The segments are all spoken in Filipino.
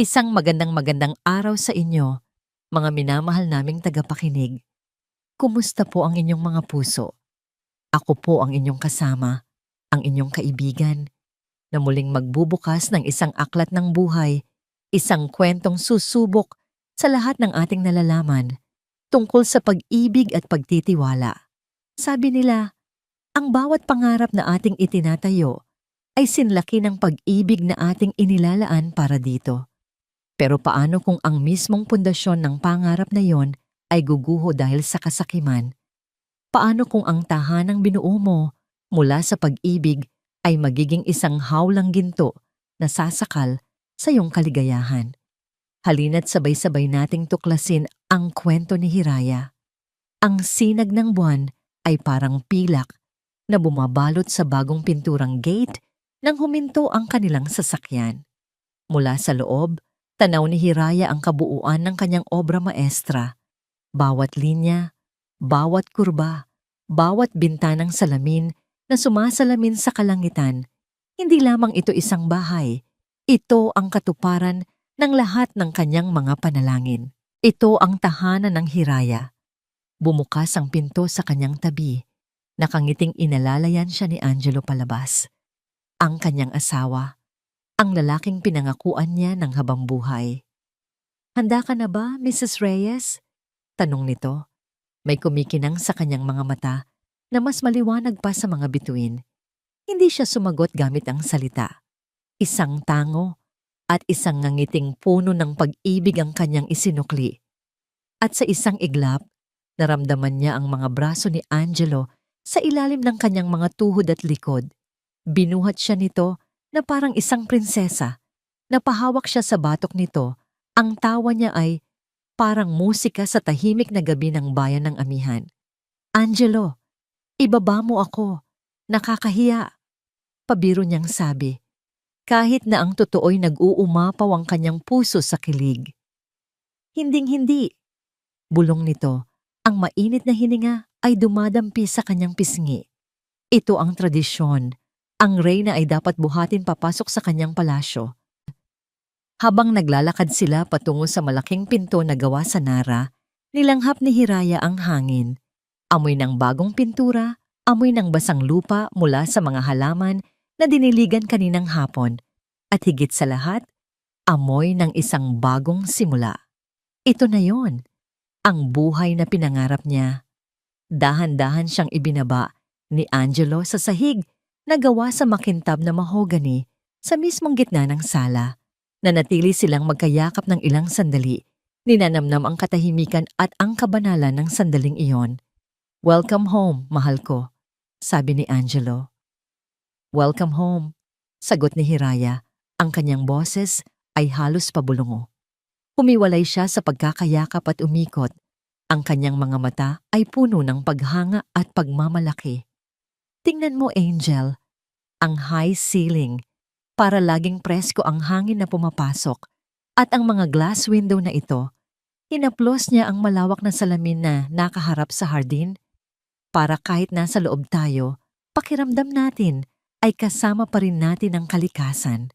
Isang magandang araw sa inyo, mga minamahal naming tagapakinig. Kumusta po ang inyong mga puso? Ako po ang inyong kasama, ang inyong kaibigan, na muling magbubukas ng isang aklat ng buhay, isang kwentong susubok sa lahat ng ating nalalaman tungkol sa pag-ibig at pagtitiwala. Sabi nila, ang bawat pangarap na ating itinatayo ay sinlaki ng pag-ibig na ating inilalaan para dito. Pero paano kung ang mismong pundasyon ng pangarap na yon ay guguho dahil sa kasakiman? Paano kung ang tahanang binuo mo mula sa pag-ibig ay magiging isang hawlang ginto na sasakal sa iyong kaligayahan? Halina't sabay-sabay nating tuklasin ang kwento ni Hiraya. Ang sinag ng buwan ay parang pilak na bumabalot sa bagong pinturang gate nang huminto ang kanilang sasakyan. Mula sa loob, tanaw ni Hiraya ang kabuuan ng kanyang obra maestra. Bawat linya, bawat kurba, bawat bintanang salamin na sumasalamin sa kalangitan, hindi lamang ito isang bahay. Ito ang katuparan ng lahat ng kanyang mga panalangin. Ito ang tahanan ng Hiraya. Bumukas ang pinto sa kanyang tabi. Nakangiting inalalayan siya ni Angelo palabas. Ang kanyang asawa, ang lalaking pinangakuan niya ng habang buhay. "Handa ka na ba, Mrs. Reyes?" tanong nito. May kumikinang sa kanyang mga mata na mas maliwanag pa sa mga bituin. Hindi siya sumagot gamit ang salita. Isang tango at isang ngangiting puno ng pag-ibig ang kanyang isinukli. At sa isang iglap, naramdaman niya ang mga braso ni Angelo sa ilalim ng kanyang mga tuhod at likod. Binuhat siya nito na parang isang prinsesa. Napahawak siya sa batok nito. Ang tawa niya ay parang musika sa tahimik na gabi ng bayan ng amihan. "Angelo, ibaba mo ako. Nakakahiya." Pabiro niyang sabi, kahit na ang totoo'y nag-uumapaw ang kanyang puso sa kilig. "Hinding-hindi," bulong nito. Ang mainit na hininga ay dumadampi sa kanyang pisngi. Ito ang tradisyon. Ang reyna ay dapat buhatin papasok sa kanyang palasyo. Habang naglalakad sila patungo sa malaking pinto na gawa sa nara, nilanghap ni Hiraya ang hangin. Amoy ng bagong pintura, amoy ng basang lupa mula sa mga halaman na diniligan kaninang hapon, at higit sa lahat, amoy ng isang bagong simula. Ito na yon, ang buhay na pinangarap niya. Dahan-dahan siyang ibinaba ni Angelo sa sahig na gawa sa makintab na mahogany sa mismong gitna ng sala. Nanatili silang magkayakap ng ilang sandali. Ninanamnam ang katahimikan at ang kabanalan ng sandaling iyon. "Welcome home, mahal ko," sabi ni Angelo. "Welcome home," sagot ni Hiraya. Ang kanyang boses ay halos pabulungo. Humiwalay siya sa pagkakayakap at umikot. Ang kanyang mga mata ay puno ng paghanga at pagmamalaki. "Tingnan mo, Angel, ang high ceiling, para laging presko ang hangin na pumapasok, at ang mga glass window na ito." Hinaplos niya ang malawak na salamin na nakaharap sa hardin, para kahit nasa loob tayo, pakiramdam natin ay kasama pa rin natin ang kalikasan.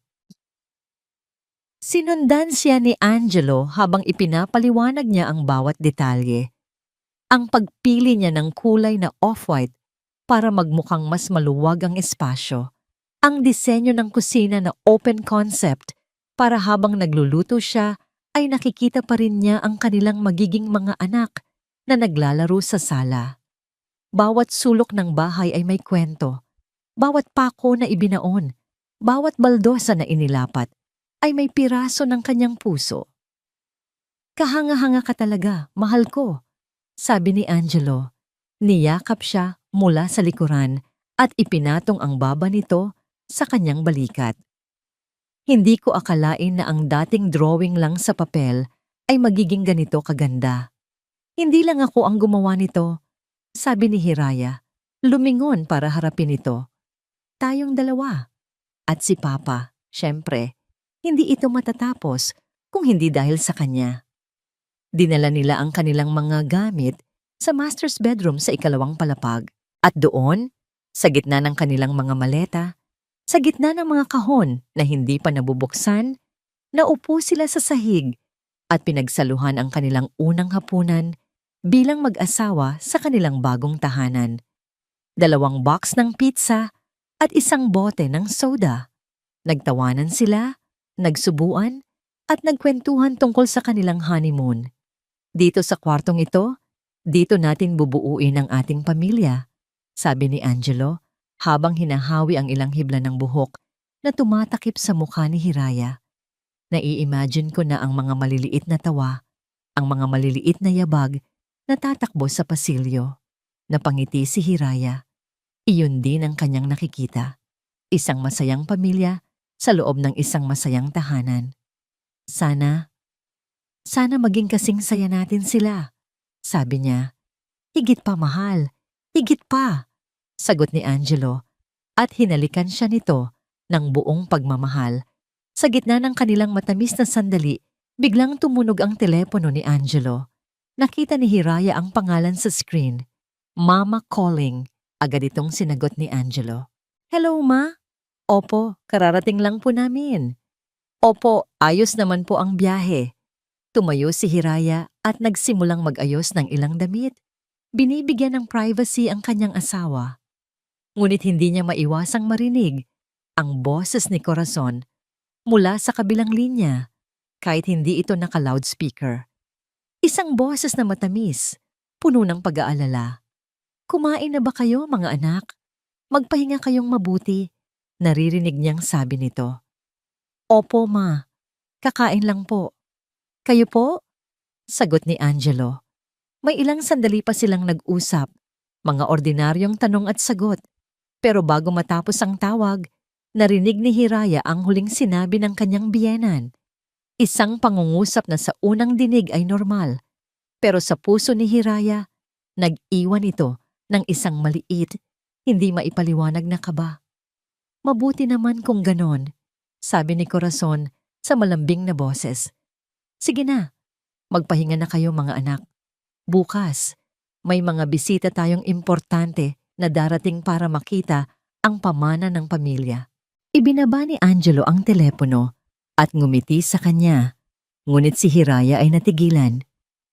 Sinundan siya ni Angelo habang ipinapaliwanag niya ang bawat detalye. Ang pagpili niya ng kulay na off-white para magmukhang mas maluwag ang espasyo. Ang disenyo ng kusina na open concept para habang nagluluto siya ay nakikita pa rin niya ang kanilang magiging mga anak na naglalaro sa sala. Bawat sulok ng bahay ay may kwento. Bawat pako na ibinaon, bawat baldosa na inilapat ay may piraso ng kanyang puso. "Kahanga-hanga ka talaga, mahal ko," sabi ni Angelo. Niyakap siya mula sa likuran at ipinatong ang baba nito sa kanyang balikat. "Hindi ko akalain na ang dating drawing lang sa papel ay magiging ganito kaganda. Hindi lang ako ang gumawa nito," sabi ni Hiraya. Lumingon para harapin ito. "Tayong dalawa. At si Papa, syempre. Hindi ito matatapos kung hindi dahil sa kanya." Dinala nila ang kanilang mga gamit sa master's bedroom sa ikalawang palapag. At doon, sa gitna ng kanilang mga maleta, sa gitna ng mga kahon na hindi pa nabubuksan, Naupo sila sa sahig at pinagsaluhan ang kanilang unang hapunan bilang mag-asawa sa kanilang bagong tahanan. 2 box ng pizza at 1 bote ng soda. Nagtawanan sila, nagsubuan, at nagkwentuhan tungkol sa kanilang honeymoon. Dito sa kwartong ito, dito natin bubuuin ang ating pamilya, sabi ni Angelo habang hinahawi ang ilang hibla ng buhok na tumatakip sa mukha ni Hiraya. Nai-imagine ko na ang mga maliliit na tawa, ang mga maliliit na yabag na tatakbo sa pasilyo. Napangiti si Hiraya. Iyon din ang kanyang nakikita. Isang masayang pamilya sa loob ng isang masayang tahanan. Sana maging kasing saya natin sila, sabi niya. Higit pa mahal, higit pa, sagot ni Angelo at hinalikan siya nito ng buong pagmamahal. Sa gitna ng kanilang matamis na sandali, biglang tumunog ang telepono ni Angelo. Nakita ni Hiraya ang pangalan sa screen. Mama calling. Agad itong sinagot ni Angelo. Hello, Ma? Opo, kararating lang po namin. Opo, ayos naman po ang biyahe. Tumayo si Hiraya at nagsimulang mag-ayos ng ilang damit. Binibigyan ng privacy ang kanyang asawa. Ngunit hindi niya maiwasang marinig ang boses ni Corazon mula sa kabilang linya, kahit hindi ito naka-loudspeaker. Isang boses na matamis, puno ng pag-aalala. Kumain na ba kayo, mga anak? Magpahinga kayong mabuti, naririnig niyang sabi nito. Opo, Ma. Kakain lang po. Kayo po? Sagot ni Angelo. May ilang sandali pa silang nag-usap, mga ordinaryong tanong at sagot. Pero bago matapos ang tawag, narinig ni Hiraya ang huling sinabi ng kanyang biyenan. Isang pangungusap na sa unang dinig ay normal, pero sa puso ni Hiraya, nag-iwan ito ng isang maliit, hindi maipaliwanag na kaba. Mabuti naman kung ganon, sabi ni Corazon sa malambing na boses. Sige na, magpahinga na kayo mga anak. Bukas, may mga bisita tayong importante na darating para makita ang pamana ng pamilya. Ibinaba ni Angelo ang telepono at ngumiti sa kanya. Ngunit si Hiraya ay natigilan.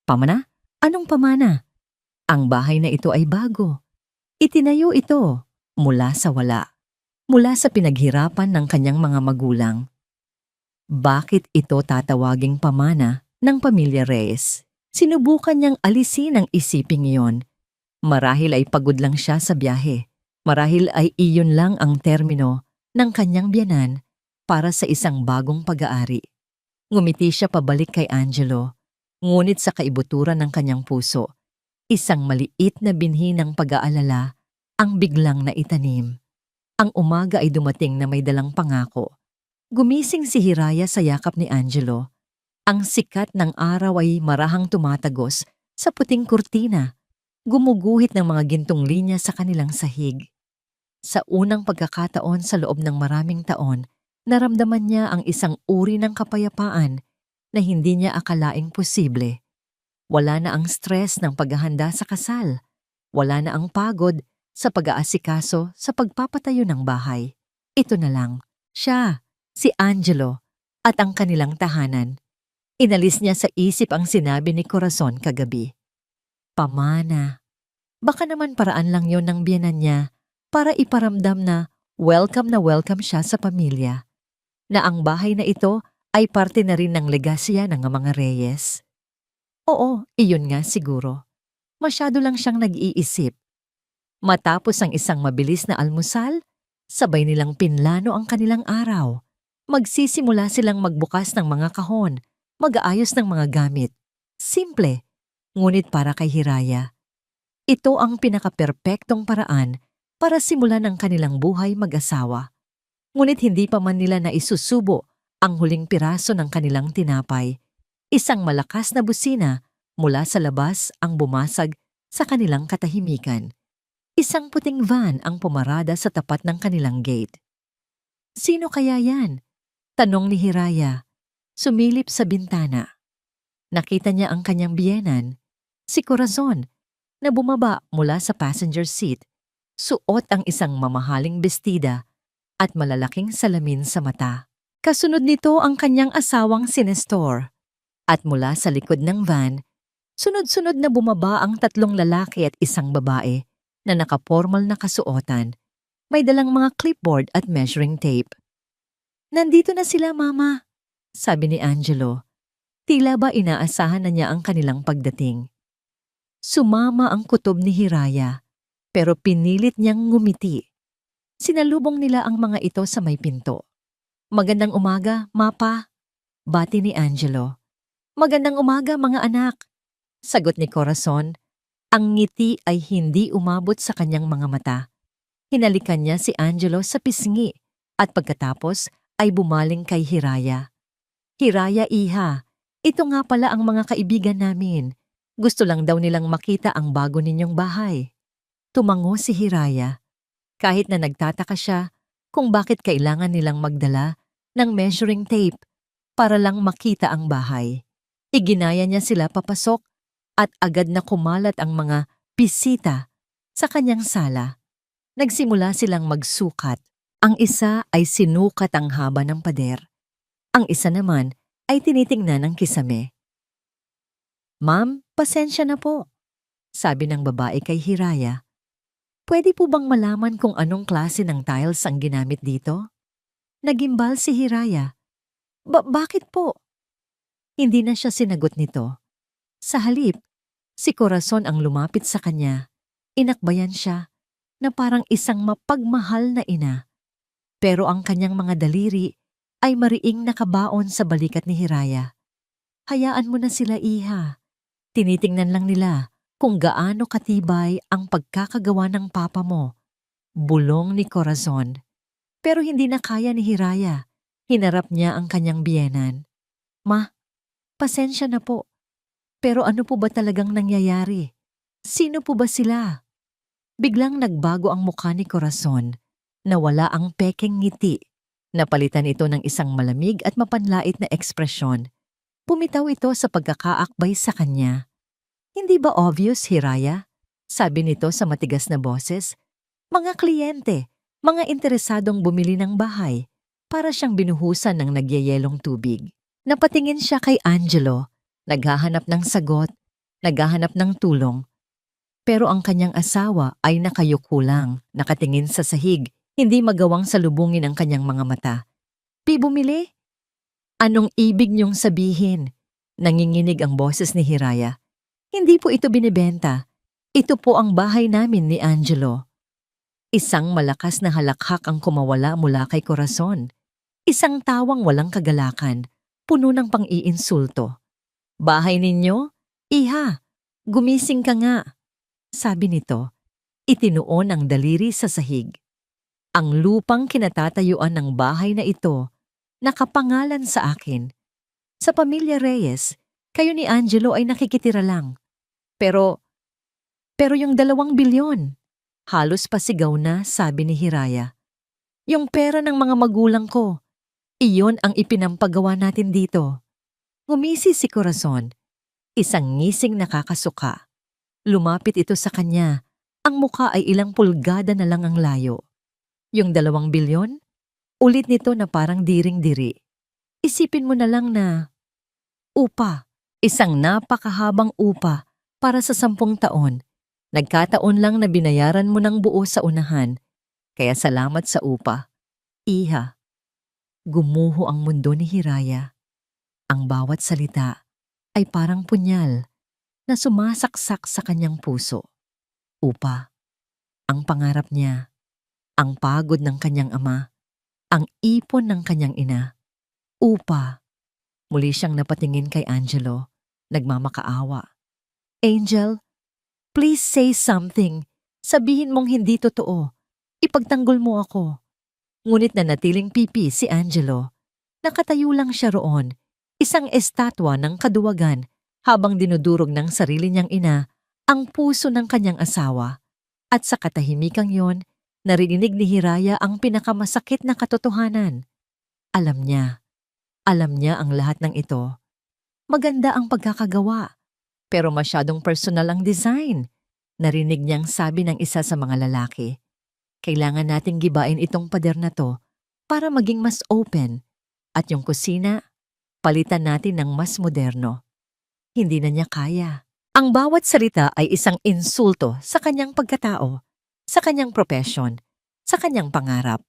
Pamana? Anong pamana? Ang bahay na ito ay bago. Itinayo ito mula sa wala. Mula sa pinaghirapan ng kanyang mga magulang. Bakit ito tatawaging pamana ng pamilya Reyes? Sinubukan niyang alisin ang isiping iyon. Marahil ay pagod lang siya sa biyahe. Marahil ay iyon lang ang termino ng kanyang biyanan para sa isang bagong pag-aari. Ngumiti siya pabalik kay Angelo, ngunit sa kaibuturan ng kanyang puso, isang maliit na binhi ng pag-aalala ang biglang naitanim. Ang umaga ay dumating na may dalang pangako. Gumising si Hiraya sa yakap ni Angelo. Ang sikat ng araw ay marahang tumatagos sa puting kurtina, gumuguhit ng mga gintong linya sa kanilang sahig. Sa unang pagkakataon sa loob ng maraming taon, naramdaman niya ang isang uri ng kapayapaan na hindi niya akalaing posible. Wala na ang stress ng paghahanda sa kasal. Wala na ang pagod sa pag-aasikaso sa pagpapatayo ng bahay. Ito na lang, siya, si Angelo, at ang kanilang tahanan. Inalis niya sa isip ang sinabi ni Corazon kagabi. Pamana. Baka naman paraan lang yon ng biyenan niya para iparamdam na welcome siya sa pamilya. Na ang bahay na ito ay parte na rin ng legasya ng mga Reyes. Oo, iyon nga siguro. Masyado lang siyang nag-iisip. Matapos ang isang mabilis na almusal, sabay nilang pinlano ang kanilang araw. Magsisimula silang magbukas ng mga kahon, mag-aayos ng mga gamit. Simple, ngunit para kay Hiraya. Ito ang pinakaperpektong paraan para simulan ang kanilang buhay mag-asawa. Ngunit hindi pa man nila naisusubo ang huling piraso ng kanilang tinapay. Isang malakas na busina mula sa labas ang bumasag sa kanilang katahimikan. Isang puting van ang pumarada sa tapat ng kanilang gate. Sino kaya yan? Tanong ni Hiraya. Sumilip sa bintana. Nakita niya ang kanyang biyenan, si Corazon, na bumaba mula sa passenger seat. Suot ang isang mamahaling bestida at malalaking salamin sa mata. Kasunod nito ang kanyang asawang si Nestor. At mula sa likod ng van, sunod-sunod na bumaba ang 3 lalaki at isang babae na nakapormal na kasuotan, may dalang mga clipboard at measuring tape. "Nandito na sila, Mama," sabi ni Angelo. Tila ba inaasahan na niya ang kanilang pagdating. Sumama ang kutob ni Hiraya, pero pinilit niyang ngumiti. Sinalubong nila ang mga ito sa may pinto. "Magandang umaga, Mapa," bati ni Angelo. "Magandang umaga, mga anak," sagot ni Corazon. Ang ngiti ay hindi umabot sa kanyang mga mata. Hinalikan niya si Angelo sa pisngi at pagkatapos ay bumaling kay Hiraya. "Hiraya, iha, ito nga pala ang mga kaibigan namin. Gusto lang daw nilang makita ang bago ninyong bahay." Tumango si Hiraya, kahit na nagtataka siya kung bakit kailangan nilang magdala ng measuring tape para lang makita ang bahay. Iginaya niya sila papasok at agad na kumalat ang mga bisita sa kanyang sala. Nagsimula silang magsukat. Ang isa ay sinukat ang haba ng pader. Ang isa naman ay tinitingnan ng kisame. "Ma'am, pasensya na po," sabi ng babae kay Hiraya. "Pwede po bang malaman kung anong klase ng tiles ang ginamit dito?" Nagimbal si Hiraya. Bakit po?" Hindi na siya sinagot nito. Sa halip, si Corazon ang lumapit sa kanya. Inakbayan siya na parang isang mapagmahal na ina. Pero ang kanyang mga daliri ay mariing nakabaon sa balikat ni Hiraya. "Hayaan mo na sila, iha. Tinitingnan lang nila kung gaano katibay ang pagkakagawa ng papa mo." Bulong ni Corazon. Pero hindi na kaya ni Hiraya. Hinarap niya ang kanyang biyenan. "Ma, pasensya na po. Pero ano po ba talagang nangyayari? Sino po ba sila?" Biglang nagbago ang mukha ni Corazon. Nawala ang pekeng ngiti. Napalitan ito ng isang malamig at mapanlait na ekspresyon. Pumitaw ito sa pagkakaakbay sa kanya. "Hindi ba obvious, Hiraya?" sabi nito sa matigas na boses. "Mga kliyente, mga interesadong bumili ng bahay." Para siyang binuhusan ng nagyayelong tubig. Napatingin siya kay Angelo, naghahanap ng sagot, naghahanap ng tulong. Pero ang kanyang asawa ay nakayuko lang, nakatingin sa sahig, hindi magawang salubungin ang kanyang mga mata. "Bumili? Anong ibig niyong sabihin?" Nanginginig ang boses ni Hiraya. "Hindi po ito binibenta. Ito po ang bahay namin ni Angelo." Isang malakas na halakhak ang kumawala mula kay Corazon. Isang tawang walang kagalakan, puno ng pang-iinsulto. "Bahay ninyo? Iha, gumising ka nga," sabi nito. Itinuon ang daliri sa sahig. "Ang lupang kinatatayuan ng bahay na ito, nakapangalan sa akin. Sa pamilya Reyes, kayo ni Angelo ay nakikitira lang. Pero yung 2 bilyon, halos pasigaw na, sabi ni Hiraya. "Yung pera ng mga magulang ko, iyon ang ipinampagawa natin dito." Ngumisi si Corazon, isang ngising nakakasuka. Lumapit ito sa kanya, ang mukha ay ilang pulgada na lang ang layo. "Yung 2 bilyon? Ulit nito na parang diring-diri. "Isipin mo na lang na upa, isang napakahabang upa para sa 10 taon. Nagkataon lang na binayaran mo ng buo sa unahan, kaya salamat sa upa, iha." Gumuho ang mundo ni Hiraya. Ang bawat salita ay parang punyal na sumasaksak sa kanyang puso. Upa, ang pangarap niya, ang pagod ng kanyang ama, ang ipon ng kanyang ina. Upa. Muli siyang napatingin kay Angelo, nagmamakaawa. "Angel, please say something. Sabihin mong hindi totoo. Ipagtanggol mo ako." Ngunit nanatiling pipi si Angelo. Nakatayo lang siya roon, isang estatwa ng kaduwagan, habang dinudurog ng sarili niyang ina ang puso ng kanyang asawa. At sa katahimikang yon, narinig ni Hiraya ang pinakamasakit na katotohanan. Alam niya ang lahat ng ito. Maganda ang pagkakagawa, pero masyadong personal ang design. Narinig niyang sabi ng isa sa mga lalaki. "Kailangan nating gibain itong pader na to para maging mas open. At yung kusina, palitan natin ng mas moderno. Hindi na niya kaya. Ang bawat salita ay isang insulto sa kanyang pagkatao, sa kanyang profesyon, sa kanyang pangarap.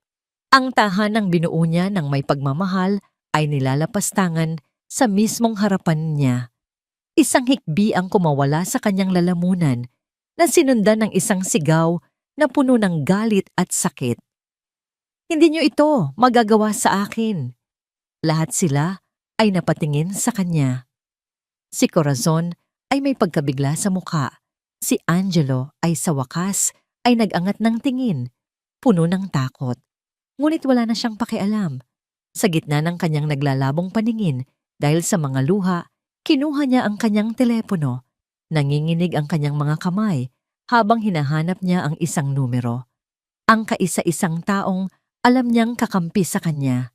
Ang tahanang binuo niya ng may pagmamahal ay nilalapastangan sa mismong harapan niya. Isang hikbi ang kumawala sa kanyang lalamunan na sinundan ng isang sigaw na puno ng galit at sakit. Hindi niyo ito magagawa sa akin. Lahat sila ay napatingin sa kanya. Si Corazon ay may pagkabigla sa mukha. Si Angelo ay sa wakas ay nag-angat ng tingin, puno ng takot. Ngunit wala na siyang pakialam. Sa gitna ng kanyang naglalabong paningin dahil sa mga luha, kinuha niya ang kanyang telepono. Nanginginig ang kanyang mga kamay habang hinahanap niya ang isang numero. Ang kaisa-isang taong alam niyang kakampi sa kanya.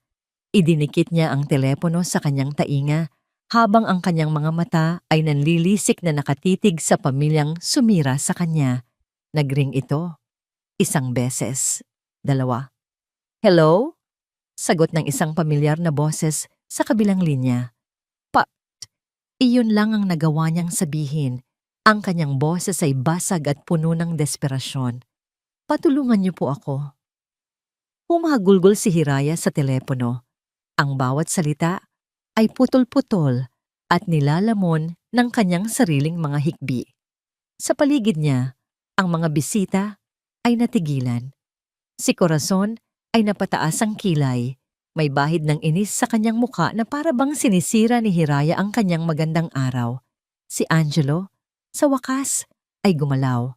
Idinikit niya ang telepono sa kanyang tainga habang ang kanyang mga mata ay nanlilisik na nakatitig sa pamilyang sumira sa kanya. Nagring ito. Isang beses. 2. Hello? Sagot ng isang pamilyar na boses sa kabilang linya. Iyon lang ang nagawa niyang sabihin. Ang kanyang boses ay basag at puno ng desperasyon. Patulungan niyo po ako. Humahagulgol si Hiraya sa telepono. Ang bawat salita ay putol-putol at nilalamon ng kanyang sariling mga hikbi. Sa paligid niya, ang mga bisita ay natigilan. Si Corazon ay napataas ang kilay. May bahid ng inis sa kanyang muka na para bang sinisira ni Hiraya ang kanyang magandang araw. Si Angelo, sa wakas, ay gumalaw.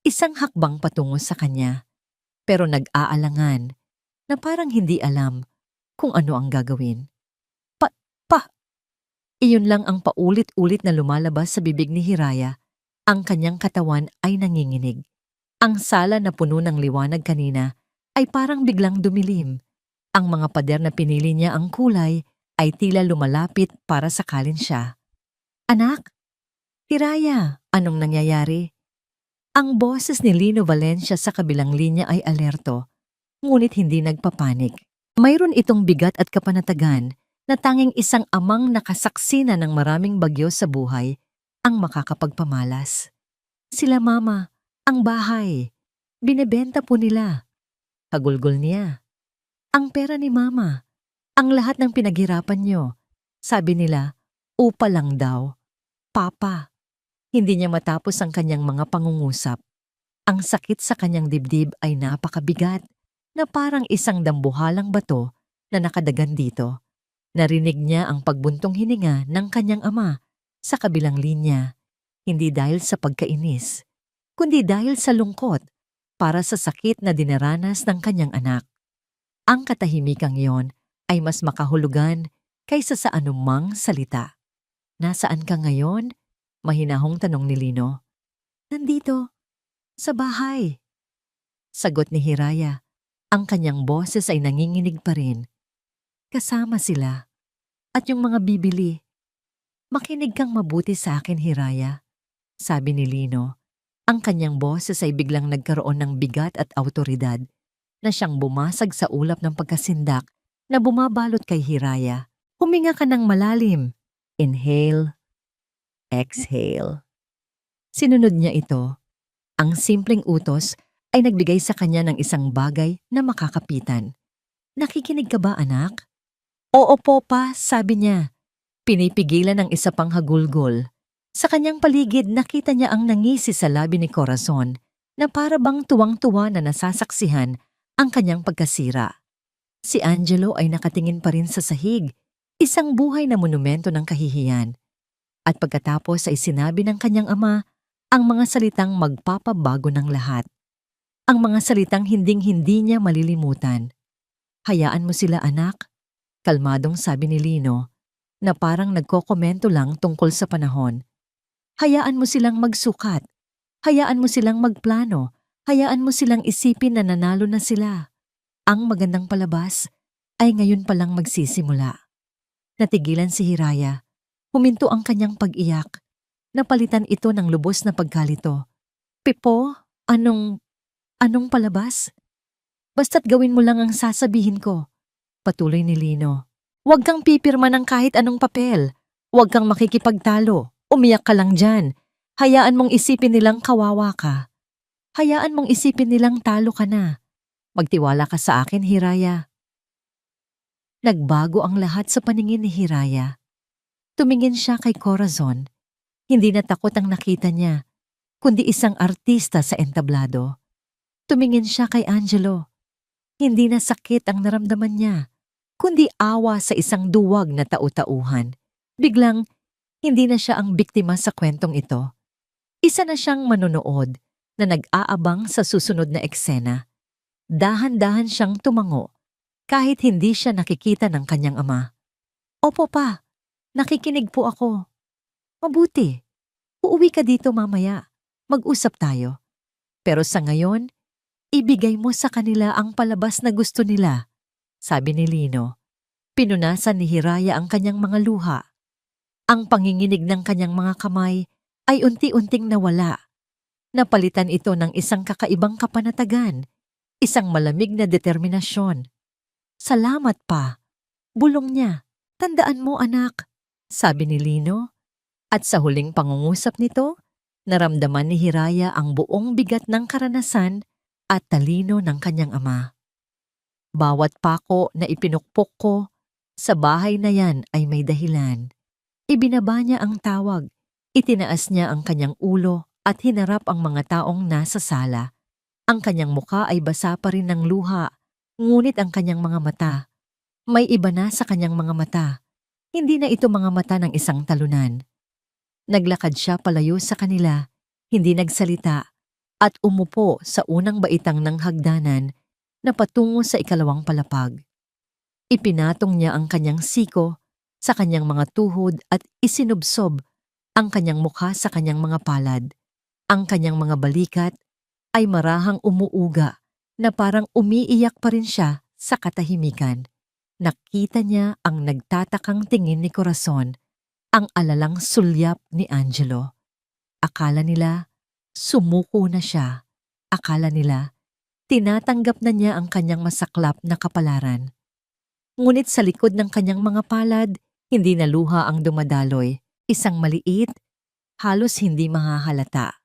Isang hakbang patungo sa kanya, pero nag-aalangan na parang hindi alam kung ano ang gagawin. Iyon lang ang paulit-ulit na lumalabas sa bibig ni Hiraya. Ang kanyang katawan ay nanginginig. Ang sala na puno ng liwanag kanina ay parang biglang dumilim. Ang mga pader na pinili niya ang kulay ay tila lumalapit para sakalin siya. Anak? Hiraya, anong nangyayari? Ang boses ni Lino Valencia sa kabilang linya ay alerto, ngunit hindi nagpapanik. Mayroon itong bigat at kapanatagan na tanging isang amang nakasaksi na ng maraming bagyo sa buhay ang makakapagpamalas. Sila mama, ang bahay, binebenta po nila. Hagulgol niya. Ang pera ni mama, ang lahat ng pinaghirapan niyo. Sabi nila, upa lang daw. Papa, hindi niya matapos ang kanyang mga pangungusap. Ang sakit sa kanyang dibdib ay napakabigat na parang isang dambuhalang bato na nakadagan dito. Narinig niya ang pagbuntong hininga ng kanyang ama sa kabilang linya, hindi dahil sa pagkainis, kundi dahil sa lungkot para sa sakit na dinaranas ng kanyang anak. Ang katahimikang iyon ay mas makahulugan kaysa sa anumang salita. Nasaan ka ngayon? Mahinahong tanong ni Lino. Nandito, sa bahay. Sagot ni Hiraya. Ang kanyang boses ay nanginginig pa rin. Kasama sila. At yung mga bibili. Makinig kang mabuti sa akin, Hiraya. Sabi ni Lino. Ang kanyang boses ay biglang nagkaroon ng bigat at autoridad na siyang bumasag sa ulap ng pagkasindak na bumabalot kay Hiraya. Huminga ka ng malalim. Inhale. Exhale. Sinunod niya ito. Ang simpleng utos ay nagbigay sa kanya ng isang bagay na makakapitan. Nakikinig ka ba, anak? Oo po pa, sabi niya. Pinipigilan ang isa pang hagulgol. Sa kanyang paligid nakita niya ang nangisi sa labi ni Corazon na para bang tuwang-tuwa na nasasaksihan ang kanyang pagkasira. Si Angelo ay nakatingin pa rin sa sahig, isang buhay na monumento ng kahihiyan. At pagkatapos ay sinabi ng kanyang ama ang mga salitang magpapabago ng lahat. Ang mga salitang hinding-hindi niya malilimutan. Hayaan mo sila, anak. Kalmadong sabi ni Lino, na parang nagkokomento lang tungkol sa panahon. Hayaan mo silang magsukat. Hayaan mo silang magplano. Hayaan mo silang isipin na nanalo na sila. Ang magandang palabas ay ngayon palang magsisimula. Natigilan si Hiraya. Huminto ang kanyang pag-iyak. Napalitan ito ng lubos na pagkalito. Pipo, anong palabas? Basta't gawin mo lang ang sasabihin ko. Patuloy ni Lino. Huwag kang pipirma ng kahit anong papel. Huwag kang makikipagtalo. Umiyak ka lang dyan. Hayaan mong isipin nilang kawawa ka. Hayaan mong isipin nilang talo ka na. Magtiwala ka sa akin, Hiraya. Nagbago ang lahat sa paningin ni Hiraya. Tumingin siya kay Corazon. Hindi na takot ang nakita niya, kundi isang artista sa entablado. Tumingin siya kay Angelo. Hindi na sakit ang naramdaman niya, kundi awa sa isang duwag na tau-tauhan. Biglang, hindi na siya ang biktima sa kwentong ito. Isa na siyang manonood na nag-aabang sa susunod na eksena. Dahan-dahan siyang tumango kahit hindi siya nakikita ng kanyang ama. Opo pa, nakikinig po ako. Mabuti, uuwi ka dito mamaya. Mag-usap tayo. Pero sa ngayon, ibigay mo sa kanila ang palabas na gusto nila, sabi ni Lino. Pinunasan ni Hiraya ang kanyang mga luha. Ang panginginig ng kanyang mga kamay ay unti-unting nawala. Napalitan ito ng isang kakaibang kapanatagan, isang malamig na determinasyon. Salamat pa, bulong niya. Tandaan mo anak, sabi ni Lino. At sa huling pangungusap nito, naramdaman ni Hiraya ang buong bigat ng karanasan at talino ng kanyang ama. Bawat pako na ipinukpok ko sa bahay na yan ay may dahilan. Ibinaba niya ang tawag, itinaas niya ang kanyang ulo at hinarap ang mga taong nasa sala. Ang kanyang muka ay basa pa rin ng luha, ngunit ang kanyang mga mata, may iba na sa kanyang mga mata. Hindi na ito mga mata ng isang talunan. Naglakad siya palayo sa kanila, hindi nagsalita, at umupo sa unang baitang ng hagdanan na patungo sa ikalawang palapag. Ipinatong niya ang kanyang siko sa kanyang mga tuhod at isinubsob ang kanyang mukha sa kanyang mga palad. Ang kanyang mga balikat ay marahang umuuga na parang umiiyak pa rin siya sa katahimikan. Nakita niya ang nagtatakang tingin ni Corazon, ang alalang sulyap ni Angelo. Akala nila, sumuko na siya. Akala nila, tinatanggap na niya ang kanyang masaklap na kapalaran. Ngunit sa likod ng kanyang mga palad, hindi na luha ang dumadaloy. Isang maliit, halos hindi mahahalata.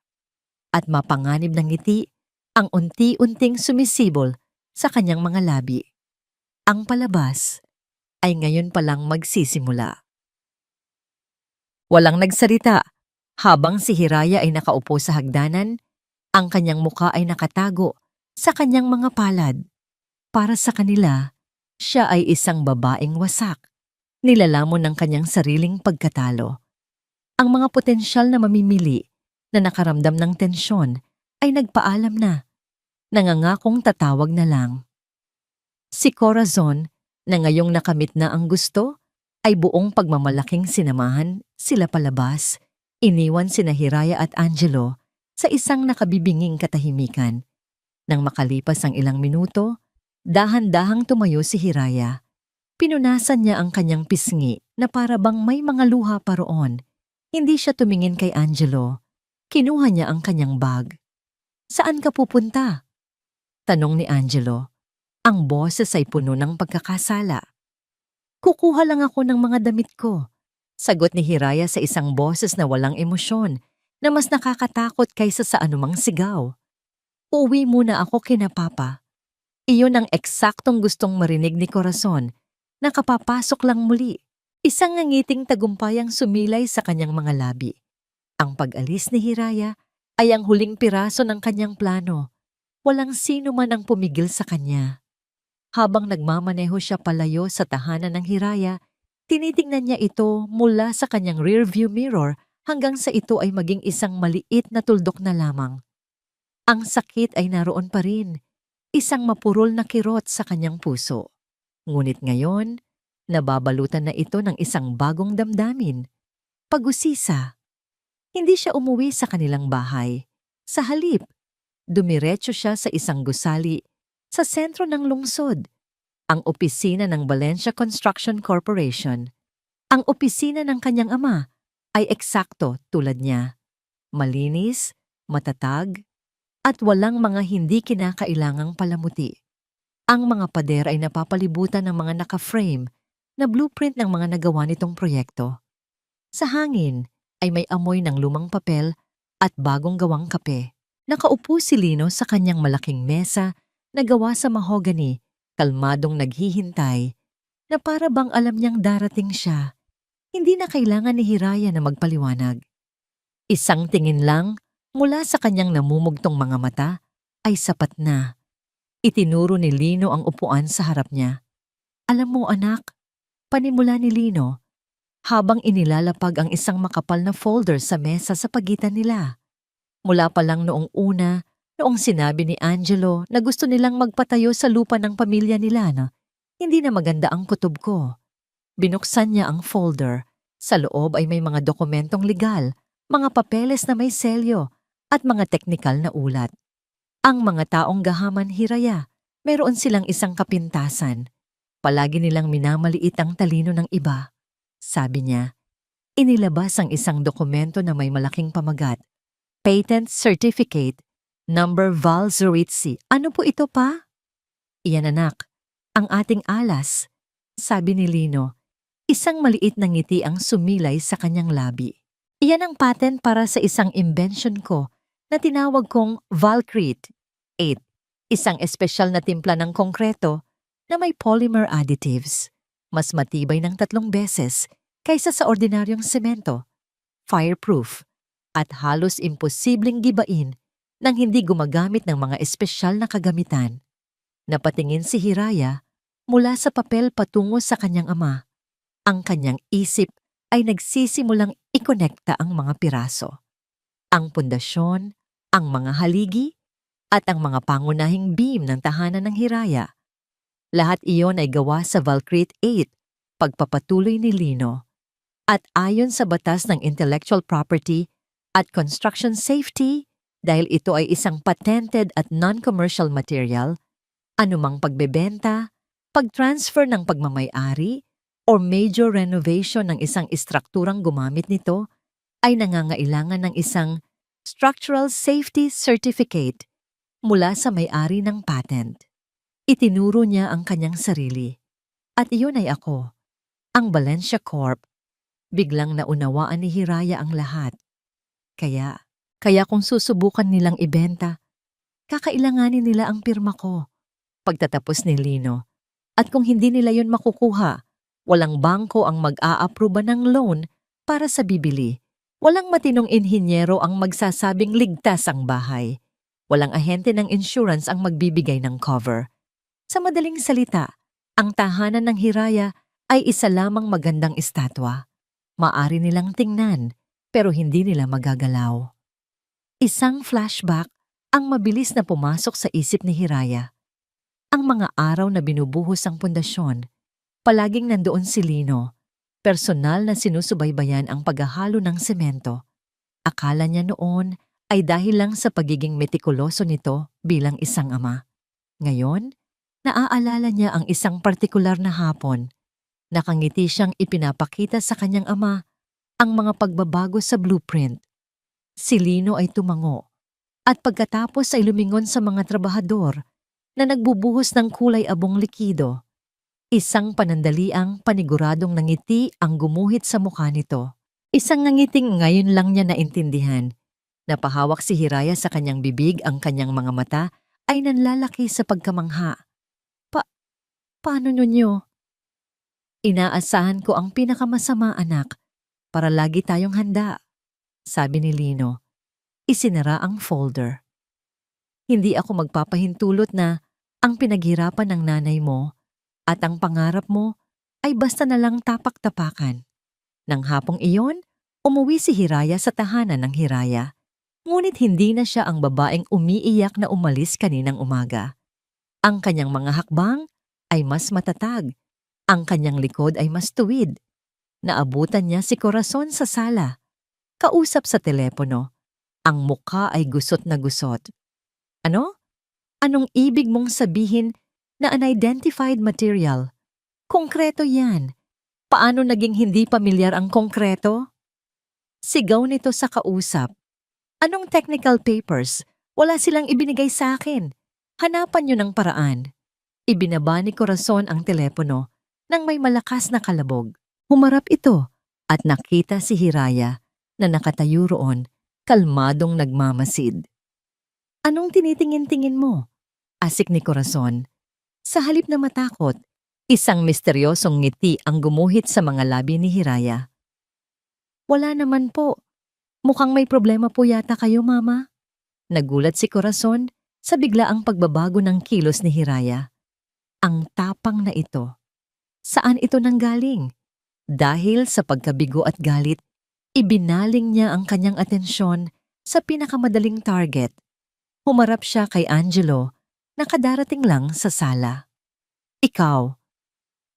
At mapanganib ng ngiti ang unti-unting sumisibol sa kanyang mga labi. Ang palabas ay ngayon palang magsisimula. Walang nagsalita. Habang si Hiraya ay nakaupo sa hagdanan, ang kanyang muka ay nakatago sa kanyang mga palad. Para sa kanila, siya ay isang babaeng wasak. Nilalamon ng kanyang sariling pagkatalo. Ang mga potensyal na mamimili na nakaramdam ng tensyon ay nagpaalam na. Nangangakong tatawag na lang. Si Corazon, na ngayong nakamit na ang gusto, ay buong pagmamalaking sinamahan sila palabas. Iniwan sina Hiraya at Angelo sa isang nakabibinging katahimikan. Nang makalipas ang ilang minuto, dahan-dahang tumayo si Hiraya. Pinunasan niya ang kanyang pisngi na para bang may mga luha pa roon. Hindi siya tumingin kay Angelo. Kinuha niya ang kanyang bag. Saan ka pupunta? Tanong ni Angelo. Ang boses ay puno ng pagkakasala. Kukuha lang ako ng mga damit ko. Sagot ni Hiraya sa isang boses na walang emosyon, na mas nakakatakot kaysa sa anumang sigaw. Uuwi muna ako kina Papa. Iyon ang eksaktong gustong marinig ni Corazon, na kapapasok lang muli. Isang ngangiting tagumpay ang sumilay sa kanyang mga labi. Ang pag-alis ni Hiraya ay ang huling piraso ng kanyang plano. Walang sino man ang pumigil sa kanya. Habang nagmamaneho siya palayo sa tahanan ng Hiraya, tinitingnan niya ito mula sa kanyang rearview mirror hanggang sa ito ay maging isang maliit na tuldok na lamang. Ang sakit ay naroon pa rin, isang mapurol na kirot sa kanyang puso. Ngunit ngayon, nababalutan na ito ng isang bagong damdamin. Pag-usisa. Hindi siya umuwi sa kanilang bahay. Sa halip, dumiretso siya sa isang gusali sa sentro ng lungsod, ang opisina ng Valencia Construction Corporation. Ang opisina ng kanyang ama ay eksakto tulad niya. Malinis, matatag, at walang mga hindi kinakailangang palamuti. Ang mga pader ay napapalibutan ng mga naka-frame na blueprint ng mga nagawa nitong proyekto. Sa hangin ay may amoy ng lumang papel at bagong gawang kape. Nakaupo si Lino sa kanyang malaking mesa na gawa sa mahogany, kalmadong naghihintay, na para bang alam niyang darating siya. Hindi na kailangan ni Hiraya na magpaliwanag. Isang tingin lang mula sa kanyang namumugtong mga mata ay sapat na. Itinuro ni Lino ang upuan sa harap niya. Alam mo anak, panimula ni Lino, habang inilalapag ang isang makapal na folder sa mesa sa pagitan nila. Mula pa lang noong una, noong sinabi ni Angelo na gusto nilang magpatayo sa lupa ng pamilya nila na hindi na maganda ang kutob ko. Binuksan niya ang folder. Sa loob ay may mga dokumentong legal, mga papeles na may selyo, at mga teknikal na ulat. Ang mga taong gahaman Hiraya, meron silang isang kapintasan. Palagi nilang minamaliit ang talino ng iba. Sabi niya, inilabas ang isang dokumento na may malaking pamagat. Patent Certificate, Number Val Zoritzi. Ano po ito pa? Iyan anak, ang ating alas. Sabi ni Lino, isang maliit na ngiti ang sumilay sa kanyang labi. Iyan ang patent para sa isang invention ko na tinawag kong Valcrete 8. Isang espesyal na timpla ng konkreto na may polymer additives. Mas matibay ng 3 beses kaysa sa ordinaryong semento. Fireproof at halos imposibleng gibain nang hindi gumagamit ng mga espesyal na kagamitan. Napatingin si Hiraya mula sa papel patungo sa kanyang ama. Ang kanyang isip ay nagsisimulang ikonekta ang mga piraso. Ang pundasyon, ang mga haligi, at ang mga pangunahing beam ng tahanan ng Hiraya. Lahat iyon ay gawa sa Valcrete 8, pagpapatuloy ni Lino. At ayon sa batas ng intellectual property at construction safety, dahil ito ay isang patented at non-commercial material, anumang pagbebenta, pag-transfer ng pagmamay-ari, or major renovation ng isang istrukturang gumamit nito ay nangangailangan ng isang Structural Safety Certificate mula sa may-ari ng patent. Itinuro niya ang kanyang sarili. At iyon ay ako, ang Valencia Corp. Biglang naunawaan ni Hiraya ang lahat. Kaya kung susubukan nilang ibenta, kakailanganin nila ang pirma ko. Pagtatapos ni Lino. At kung hindi nila yon makukuha, walang bangko ang mag-aaproba ng loan para sa bibili. Walang matinong inhinyero ang magsasabing ligtas ang bahay. Walang ahente ng insurance ang magbibigay ng cover. Sa madaling salita, ang tahanan ng Hiraya ay isa lamang magandang estatwa. Maari nilang tingnan, pero hindi nila magagalaw. Isang flashback ang mabilis na pumasok sa isip ni Hiraya. Ang mga araw na binubuhos ang pundasyon, palaging nandoon si Lino, personal na sinusubaybayan ang paghahalo ng semento. Akala niya noon ay dahil lang sa pagiging metikuloso nito bilang isang ama. Ngayon, naaalala niya ang isang partikular na hapon. Nakangiti siyang ipinapakita sa kanyang ama ang mga pagbabago sa blueprint. Si Lino ay tumango at pagkatapos ay lumingon sa mga trabahador na nagbubuhos ng kulay abong likido. Isang panandaliang paniguradong nangiti ang gumuhit sa mukha nito. Isang nangiting ngayon lang niya naintindihan. Napahawak si Hiraya sa kanyang bibig, ang kanyang mga mata ay nanlalaki sa pagkamangha. Paano ninyo? Inaasahan ko ang pinakamasama anak, para lagi tayong handa, sabi ni Lino. Isinara ang folder. Hindi ako magpapahintulot na ang pinaghirapan ng nanay mo at ang pangarap mo ay basta na lang tapak-tapakan. Nang hapong iyon, umuwi si Hiraya sa tahanan ng Hiraya. Ngunit hindi na siya ang babaeng umiiyak na umalis kaninang umaga. Ang kanyang mga hakbang ay mas matatag. Ang kanyang likod ay mas tuwid. Naabutan niya si Corazon sa sala. Kausap sa telepono. Ang mukha ay gusot na gusot. Ano? Anong ibig mong sabihin na unidentified material? Konkreto yan. Paano naging hindi pamilyar ang konkreto? Sigaw nito sa kausap. Anong technical papers? Wala silang ibinigay sa akin. Hanapan niyo ng paraan. Ibinaba ni Corazon ang telepono. Nang may malakas na kalabog, humarap ito at nakita si Hiraya na nakatayo roon, kalmadong nagmamasid. Anong tinitingin-tingin mo? Asik ni Corazon. Sa halip na matakot, isang misteryosong ngiti ang gumuhit sa mga labi ni Hiraya. Wala naman po. Mukhang may problema po yata kayo, Mama. Nagulat si Corazon sa biglaang pagbabago ng kilos ni Hiraya. Ang tapang na ito. Saan ito nanggaling? Dahil sa pagkabigo at galit, ibinaling niya ang kanyang atensyon sa pinakamadaling target. Humarap siya kay Angelo na kadarating lang sa sala. Ikaw,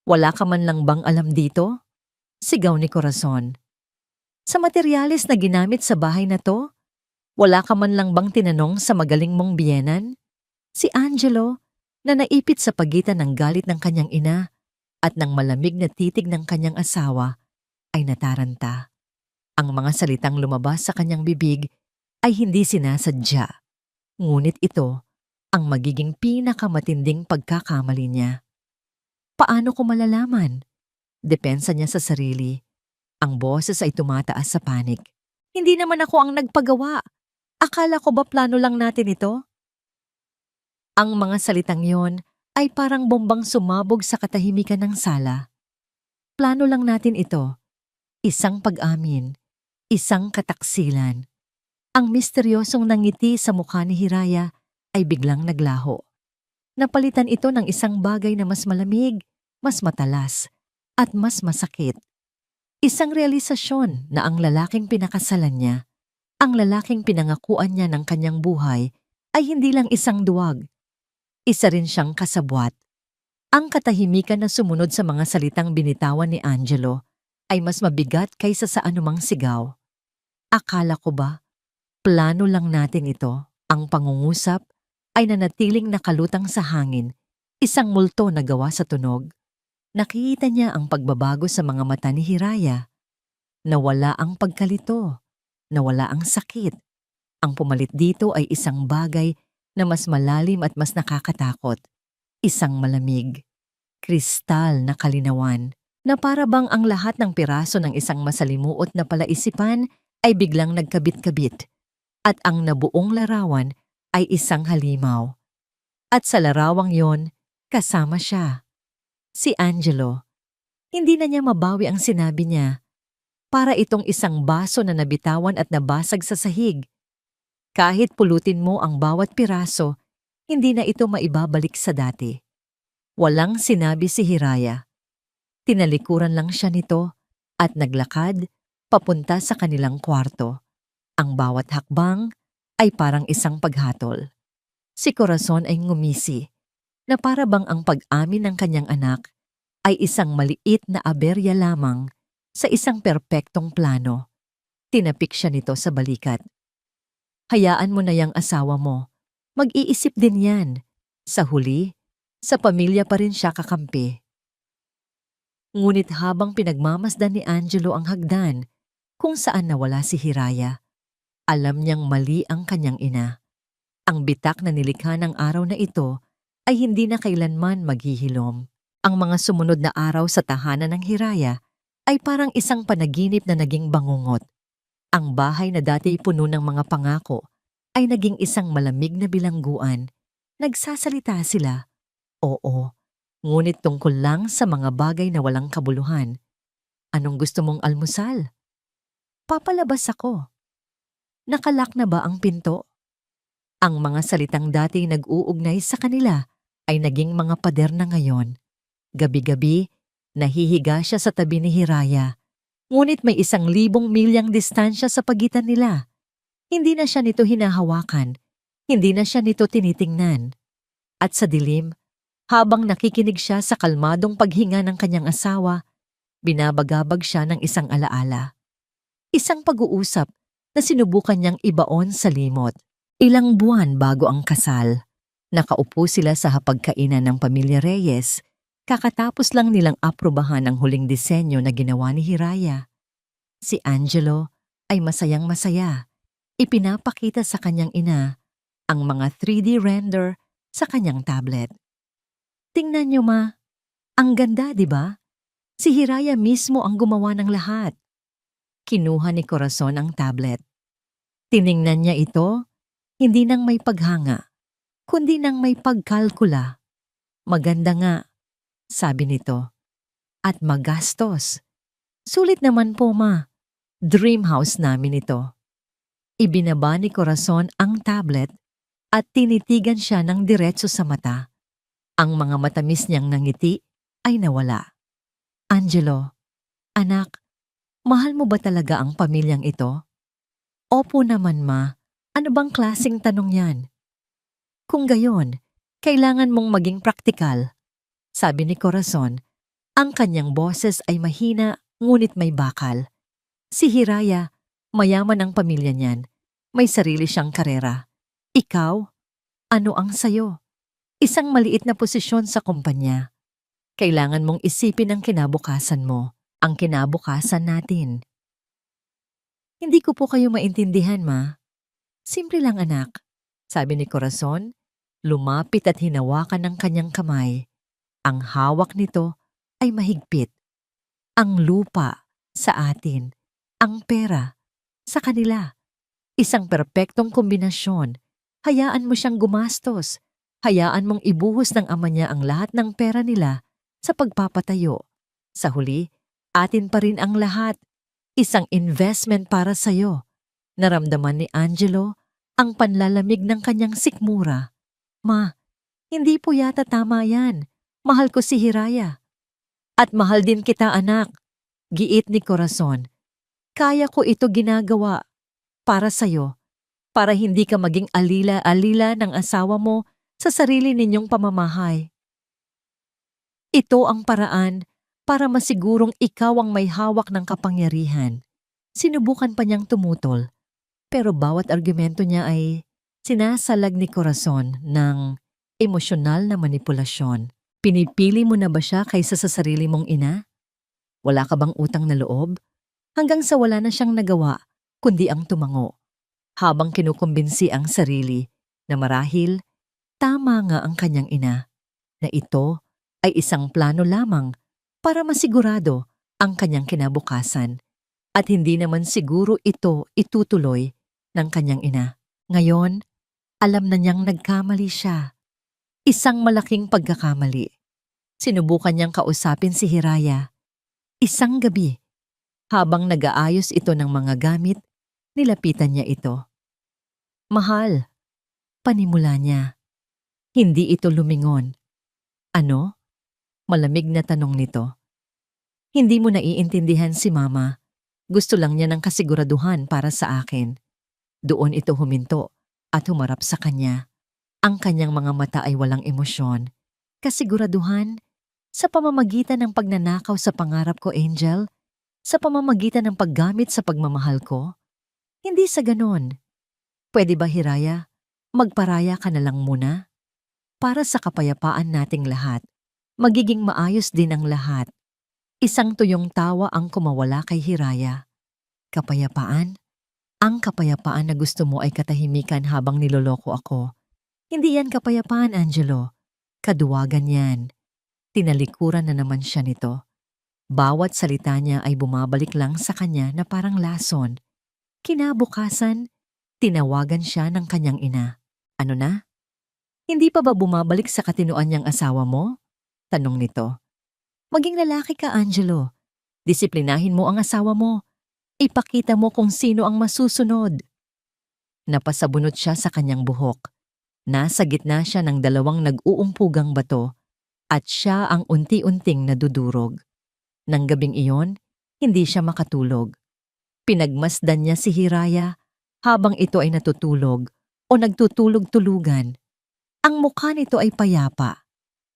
wala ka man lang bang alam dito? Sigaw ni Corazon. Sa materyales na ginamit sa bahay na to, wala ka man lang bang tinanong sa magaling mong biyenan? Si Angelo, na naipit sa pagitan ng galit ng kanyang ina at ng malamig na titig ng kanyang asawa, ay nataranta. Ang mga salitang lumabas sa kanyang bibig ay hindi sinasadya. Ngunit ito ang magiging pinakamatinding pagkakamali niya. Paano ko malalaman? Depensa niya sa sarili. Ang boses ay tumataas sa panik. Hindi naman ako ang nagpagawa. Akala ko ba plano lang natin ito? Ang mga salitang yon ay parang bombang sumabog sa katahimikan ng sala. Plano lang natin ito. Isang pag-amin. Isang kataksilan. Ang misteryosong nangiti sa mukha ni Hiraya ay biglang naglaho. Napalitan ito ng isang bagay na mas malamig, mas matalas, at mas masakit. Isang realisasyon na ang lalaking pinakasalan niya, ang lalaking pinangakuan niya ng kanyang buhay, ay hindi lang isang duwag. Isa rin siyang kasabwat. Ang katahimikan na sumunod sa mga salitang binitawan ni Angelo ay mas mabigat kaysa sa anumang sigaw. Akala ko ba, plano lang natin ito? Ang pangungusap ay nanatiling nakalutang sa hangin, isang multo na gawa sa tunog. Nakita niya ang pagbabago sa mga mata ni Hiraya. Nawala ang pagkalito, nawala ang sakit. Ang pumalit dito ay isang bagay na mas malalim at mas nakakatakot. Isang malamig, kristal na kalinawan, na para bang ang lahat ng piraso ng isang masalimuot na palaisipan ay biglang nagkabit-kabit, at ang nabuong larawan ay isang halimaw. At sa larawang yon, kasama siya. Si Angelo. Hindi na niya mabawi ang sinabi niya. Para itong isang baso na nabitawan at nabasag sa sahig. Kahit pulutin mo ang bawat piraso, hindi na ito maibabalik sa dati. Walang sinabi si Hiraya. Tinalikuran lang siya nito at naglakad papunta sa kanilang kwarto. Ang bawat hakbang ay parang isang paghatol. Si Corazon ay ngumisi, na para bang ang pag-amin ng kanyang anak ay isang maliit na aberya lamang sa isang perpektong plano. Tinapik siya nito sa balikat. Hayaan mo na yang asawa mo. Mag-iisip din yan. Sa huli, sa pamilya pa rin siya kakampi. Ngunit habang pinagmamasdan ni Angelo ang hagdan kung saan nawala si Hiraya, alam niyang mali ang kanyang ina. Ang bitak na nilikha ng araw na ito ay hindi na kailanman maghihilom. Ang mga sumunod na araw sa tahanan ng Hiraya ay parang isang panaginip na naging bangungot. Ang bahay na dati puno ng mga pangako ay naging isang malamig na bilangguan. Nagsasalita sila, oo, ngunit tungkol lang sa mga bagay na walang kabuluhan. Anong gusto mong almusal? Papalabas ako. Nakalak na ba ang pinto? Ang mga salitang dati nag-uugnay sa kanila ay naging mga pader na ngayon. Gabi-gabi, nahihiga siya sa tabi ni Hiraya. Ngunit may 1,000 milyang distansya sa pagitan nila. Hindi na siya nito hinahawakan. Hindi na siya nito tinitingnan. At sa dilim, habang nakikinig siya sa kalmadong paghinga ng kanyang asawa, binabagabag siya ng isang alaala. Isang pag-uusap na sinubukan niyang ibaon sa limot. Ilang buwan bago ang kasal, nakaupo sila sa hapagkainan ng pamilya Reyes. Kakatapos lang nilang aprobahan ang huling disenyo na ginawa ni Hiraya. Si Angelo ay masayang-masaya. Ipinapakita sa kanyang ina ang mga 3D render sa kanyang tablet. Tingnan niyo ma, ang ganda, di ba? Si Hiraya mismo ang gumawa ng lahat. Kinuha ni Corazon ang tablet. Tiningnan niya ito, hindi nang may paghanga, kundi nang may pagkalkula. Maganda nga, sabi nito. At magastos. Sulit naman po, ma. Dream house namin ito. Ibinaba ni Corazon ang tablet at tinitigan siya ng diretso sa mata. Ang mga matamis niyang nangiti ay nawala. Angelo, anak, mahal mo ba talaga ang pamilyang ito? Opo naman, ma. Ano bang klaseng tanong yan? Kung gayon, kailangan mong maging praktikal. Sabi ni Corazon, ang kanyang boses ay mahina ngunit may bakal. Si Hiraya, mayaman ang pamilya niyan. May sarili siyang karera. Ikaw, ano ang sayo? Isang maliit na posisyon sa kumpanya. Kailangan mong isipin ang kinabukasan mo, ang kinabukasan natin. Hindi ko po kayo maintindihan, ma. Simple lang, anak. Sabi ni Corazon, lumapit at hinawakan ng kanyang kamay. Ang hawak nito ay mahigpit. Ang lupa sa atin, ang pera sa kanila. Isang perpektong kombinasyon. Hayaan mo siyang gumastos. Hayaan mong ibuhos ng ama niya ang lahat ng pera nila sa pagpapatayo. Sa huli, atin pa rin ang lahat. Isang investment para sa'yo. Naramdaman ni Angelo ang panlalamig ng kanyang sikmura. Ma, hindi po yata tama yan. Mahal ko si Hiraya. At mahal din kita, anak. Giit ni Corazon. Kaya ko ito ginagawa para sa'yo. Para hindi ka maging alila-alila ng asawa mo sa sarili ninyong pamamahay. Ito ang paraan para masigurong ikaw ang may hawak ng kapangyarihan. Sinubukan pa niyang tumutol, pero bawat argumento niya ay sinasalag ni Corazon ng emosyonal na manipulasyon. Pinipili mo na ba siya kaysa sa sarili mong ina? Wala ka bang utang na loob? Hanggang sa wala na siyang nagawa, kundi ang tumango. Habang kinukumbinsi ang sarili na marahil tama nga ang kanyang ina, na ito ay isang plano lamang para masigurado ang kanyang kinabukasan at hindi naman siguro ito itutuloy ng kanyang ina. Ngayon, alam na niyang nagkamali siya. Isang malaking pagkakamali. Sinubukan niyang kausapin si Hiraya. Isang gabi, habang nag-aayos ito ng mga gamit, nilapitan niya ito. Mahal, panimula niya. Hindi ito lumingon. Ano? Malamig na tanong nito. Hindi mo naiintindihan si Mama. Gusto lang niya ng kasiguraduhan para sa akin. Doon ito huminto at humarap sa kanya. Ang kanyang mga mata ay walang emosyon. Kasiguraduhan? Sa pamamagitan ng pagnanakaw sa pangarap ko, Angel? Sa pamamagitan ng paggamit sa pagmamahal ko? Hindi sa ganon. Pwede ba, Hiraya? Magparaya ka na lang muna? Para sa kapayapaan nating lahat, magiging maayos din ang lahat. Isang tuyong tawa ang kumawala kay Hiraya. Kapayapaan? Ang kapayapaan na gusto mo ay katahimikan habang niloloko ako. Hindi yan kapayapaan, Angelo. Kaduwagan yan. Tinalikuran na naman siya nito. Bawat salita niya ay bumabalik lang sa kanya na parang lason. Kinabukasan, tinawagan siya ng kanyang ina. Ano na? Hindi pa ba bumabalik sa katinuan niyang asawa mo? Tanong nito. Maging lalaki ka, Angelo. Disiplinahin mo ang asawa mo. Ipakita mo kung sino ang masusunod. Napasabunot siya sa kanyang buhok. Nasa gitna siya ng dalawang nag-uumpugang bato at siya ang unti-unting nadudurog. Nang gabing iyon, hindi siya makatulog. Pinagmasdan niya si Hiraya habang ito ay natutulog o nagtutulog-tulugan. Ang mukha nito ay payapa,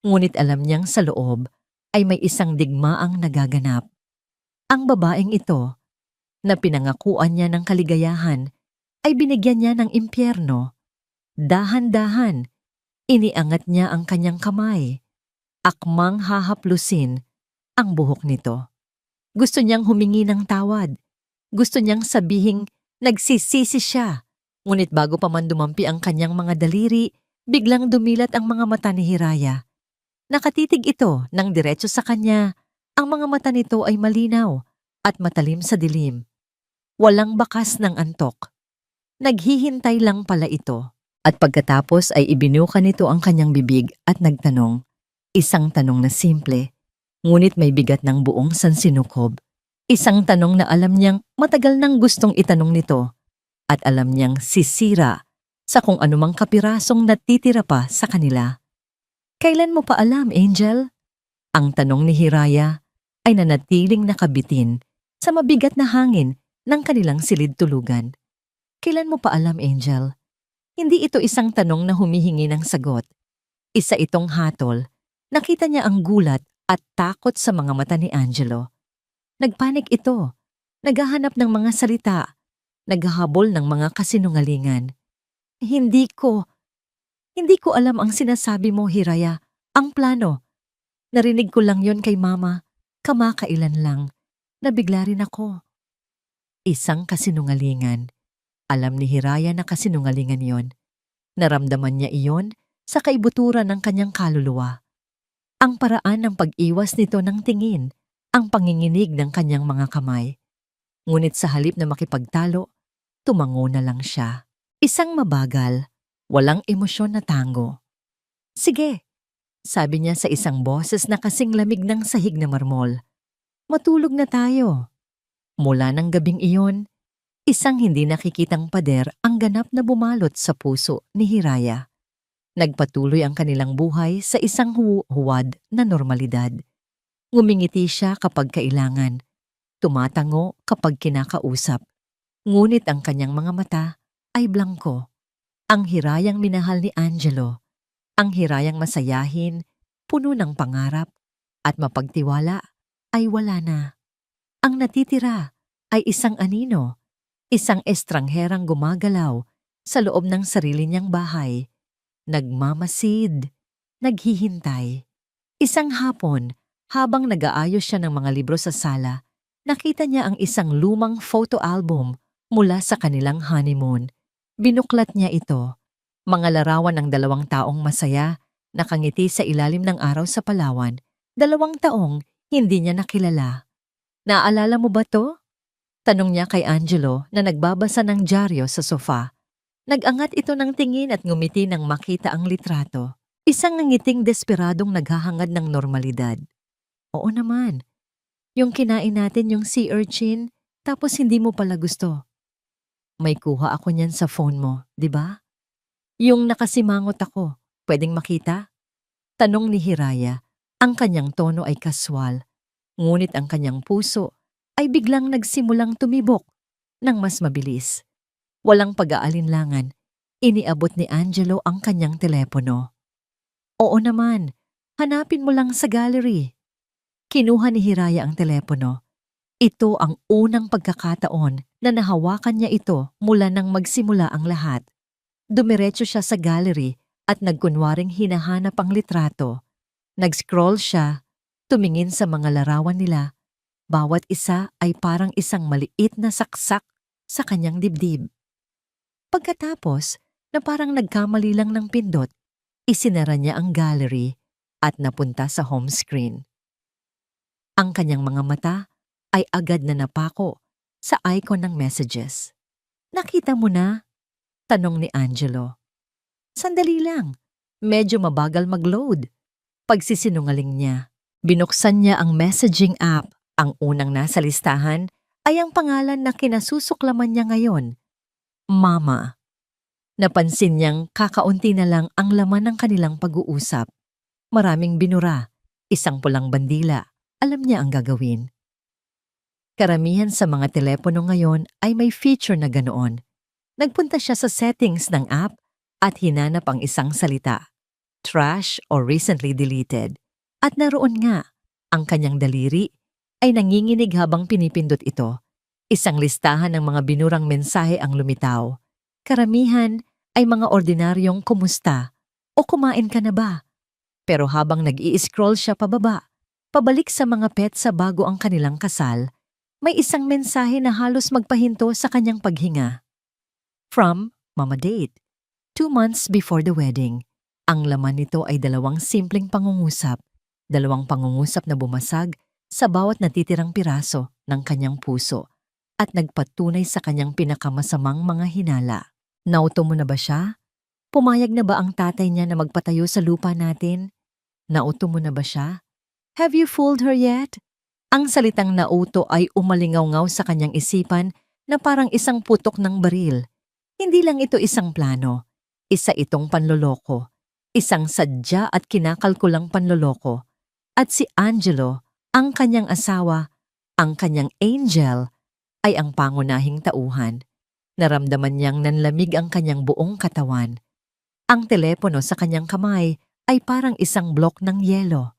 ngunit alam niyang sa loob ay may isang digmaang nagaganap. Ang babaeng ito, na pinangakuan niya ng kaligayahan, ay binigyan niya ng impyerno. Dahan-dahan, iniangat niya ang kanyang kamay. Akmang hahaplusin ang buhok nito. Gusto niyang humingi ng tawad. Gusto niyang sabihing nagsisisi siya. Ngunit bago pa man dumampi ang kanyang mga daliri, biglang dumilat ang mga mata ni Hiraya. Nakatitig ito ng diretso sa kanya, Ang mga mata nito ay malinaw at matalim sa dilim. Walang bakas ng antok. Naghihintay lang pala ito. At pagkatapos ay ibinuka nito ang kanyang bibig at nagtanong. Isang tanong na simple, ngunit may bigat ng buong sansinukob. Isang tanong na alam niyang matagal nang gustong itanong nito at alam niyang sisira sa kung anumang kapirasong natitira pa sa kanila. Kailan mo pa alam, Angel? Ang tanong ni Hiraya ay nanatiling nakabitin sa mabigat na hangin ng kanilang silid tulugan. Kailan mo pa alam, Angel? Hindi ito isang tanong na humihingi ng sagot. Isa itong hatol. Nakita niya ang gulat at takot sa mga mata ni Angelo. Nagpanik ito. Naghahanap ng mga salita. Naghahabol ng mga kasinungalingan. Hindi ko alam ang sinasabi mo, Hiraya. Ang plano. Narinig ko lang yon kay Mama. Kamakailan lang. Nabigla rin ako. Isang kasinungalingan. Alam ni Hiraya na kasinungalingan yon. Naramdaman niya iyon sa kaibuturan ng kanyang kaluluwa. Ang paraan ng pag-iwas nito ng tingin, ang panginginig ng kanyang mga kamay. Ngunit sa halip na makipagtalo, tumango na lang siya. Isang mabagal, walang emosyon na tango. Sige, sabi niya sa isang boses na kasing lamig ng sahig na marmol. Matulog na tayo. Mula ng gabing iyon, isang hindi nakikitang pader ang ganap na bumalot sa puso ni Hiraya. Nagpatuloy ang kanilang buhay sa isang huwad na normalidad. Ngumingiti siya kapag kailangan. Tumatango kapag kinakausap. Ngunit ang kanyang mga mata ay blangko. Ang Hirayang minahal ni Angelo. Ang Hirayang masayahin, puno ng pangarap, at mapagtiwala ay wala na. Ang natitira ay isang anino. Isang estrangherang gumagalaw sa loob ng sarili niyang bahay. Nagmamasid, naghihintay. Isang hapon, habang nag-aayos siya ng mga libro sa sala, nakita niya ang isang lumang photo album mula sa kanilang honeymoon. Binuklat niya ito. Mga larawan ng 2 taong masaya, nakangiti sa ilalim ng araw sa Palawan. 2 taong hindi niya nakilala. Naaalala mo ba to? Tanong niya kay Angelo na nagbabasa ng dyaryo sa sofa. Nag-angat ito ng tingin at ngumiti nang makita ang litrato. Isang ngiting desperadong naghahangad ng normalidad. Oo naman. Yung kinain natin yung sea urchin, tapos hindi mo pala gusto. May kuha ako niyan sa phone mo, di ba? Yung nakasimangot ako, pwedeng makita? Tanong ni Hiraya. Ang kanyang tono ay kaswal, ngunit ang kanyang puso ay biglang nagsimulang tumibok ng mas mabilis. Walang pag-aalinlangan, iniabot ni Angelo ang kanyang telepono. Oo naman, hanapin mo lang sa gallery. Kinuha ni Hiraya ang telepono. Ito ang unang pagkakataon na nahawakan niya ito mula nang magsimula ang lahat. Dumiretso siya sa gallery at nagkunwaring hinahanap ang litrato. Nag-scroll siya, tumingin sa mga larawan nila. Bawat isa ay parang isang maliit na saksak sa kanyang dibdib. Pagkatapos, na parang nagkamali lang ng pindot, isinara niya ang gallery at napunta sa home screen. Ang kanyang mga mata ay agad na napako sa icon ng messages. Nakita mo na? Tanong ni Angelo. Sandali lang, medyo mabagal mag-load. Pagsisinungaling niya, binuksan niya ang messaging app. Ang unang nasa listahan ay ang pangalan na kinasusuklaman niya ngayon, Mama. Napansin niyang kakaunti na lang ang laman ng kanilang pag-uusap. Maraming binura, isang pulang bandila. Alam niya ang gagawin. Karamihan sa mga telepono ngayon ay may feature na ganoon. Nagpunta siya sa settings ng app at hinanap ang isang salita, trash or recently deleted. At naroon nga, ang kanyang daliri ay nanginginig habang pinipindot ito. Isang listahan ng mga binurang mensahe ang lumitaw. Karamihan ay mga ordinaryong kumusta o kumain ka na ba? Pero habang nag-i-scroll siya pababa, pabalik sa mga petsa bago ang kanilang kasal, may isang mensahe na halos magpahinto sa kanyang paghinga. From Mama Date, 2 months before the wedding. Ang laman nito ay 2 simpleng pangungusap. 2 pangungusap na bumasag sa bawat natitirang piraso ng kanyang puso at nagpatunay sa kanyang pinakamasamang mga hinala. Nauto mo na ba siya? Pumayag na ba ang tatay niya na magpatayo sa lupa natin? Nauto mo na ba siya? Have you fooled her yet? Ang salitang nauto ay umalingaw-ngaw sa kanyang isipan na parang isang putok ng baril. Hindi lang ito isang plano. Isa itong panloloko. Isang sadya at kinakalkulang panloloko. At si Angelo, ang kanyang asawa, ang kanyang angel, ay ang pangunahing tauhan. Naramdaman niyang nanlamig ang kanyang buong katawan. Ang telepono sa kanyang kamay ay parang isang blok ng yelo.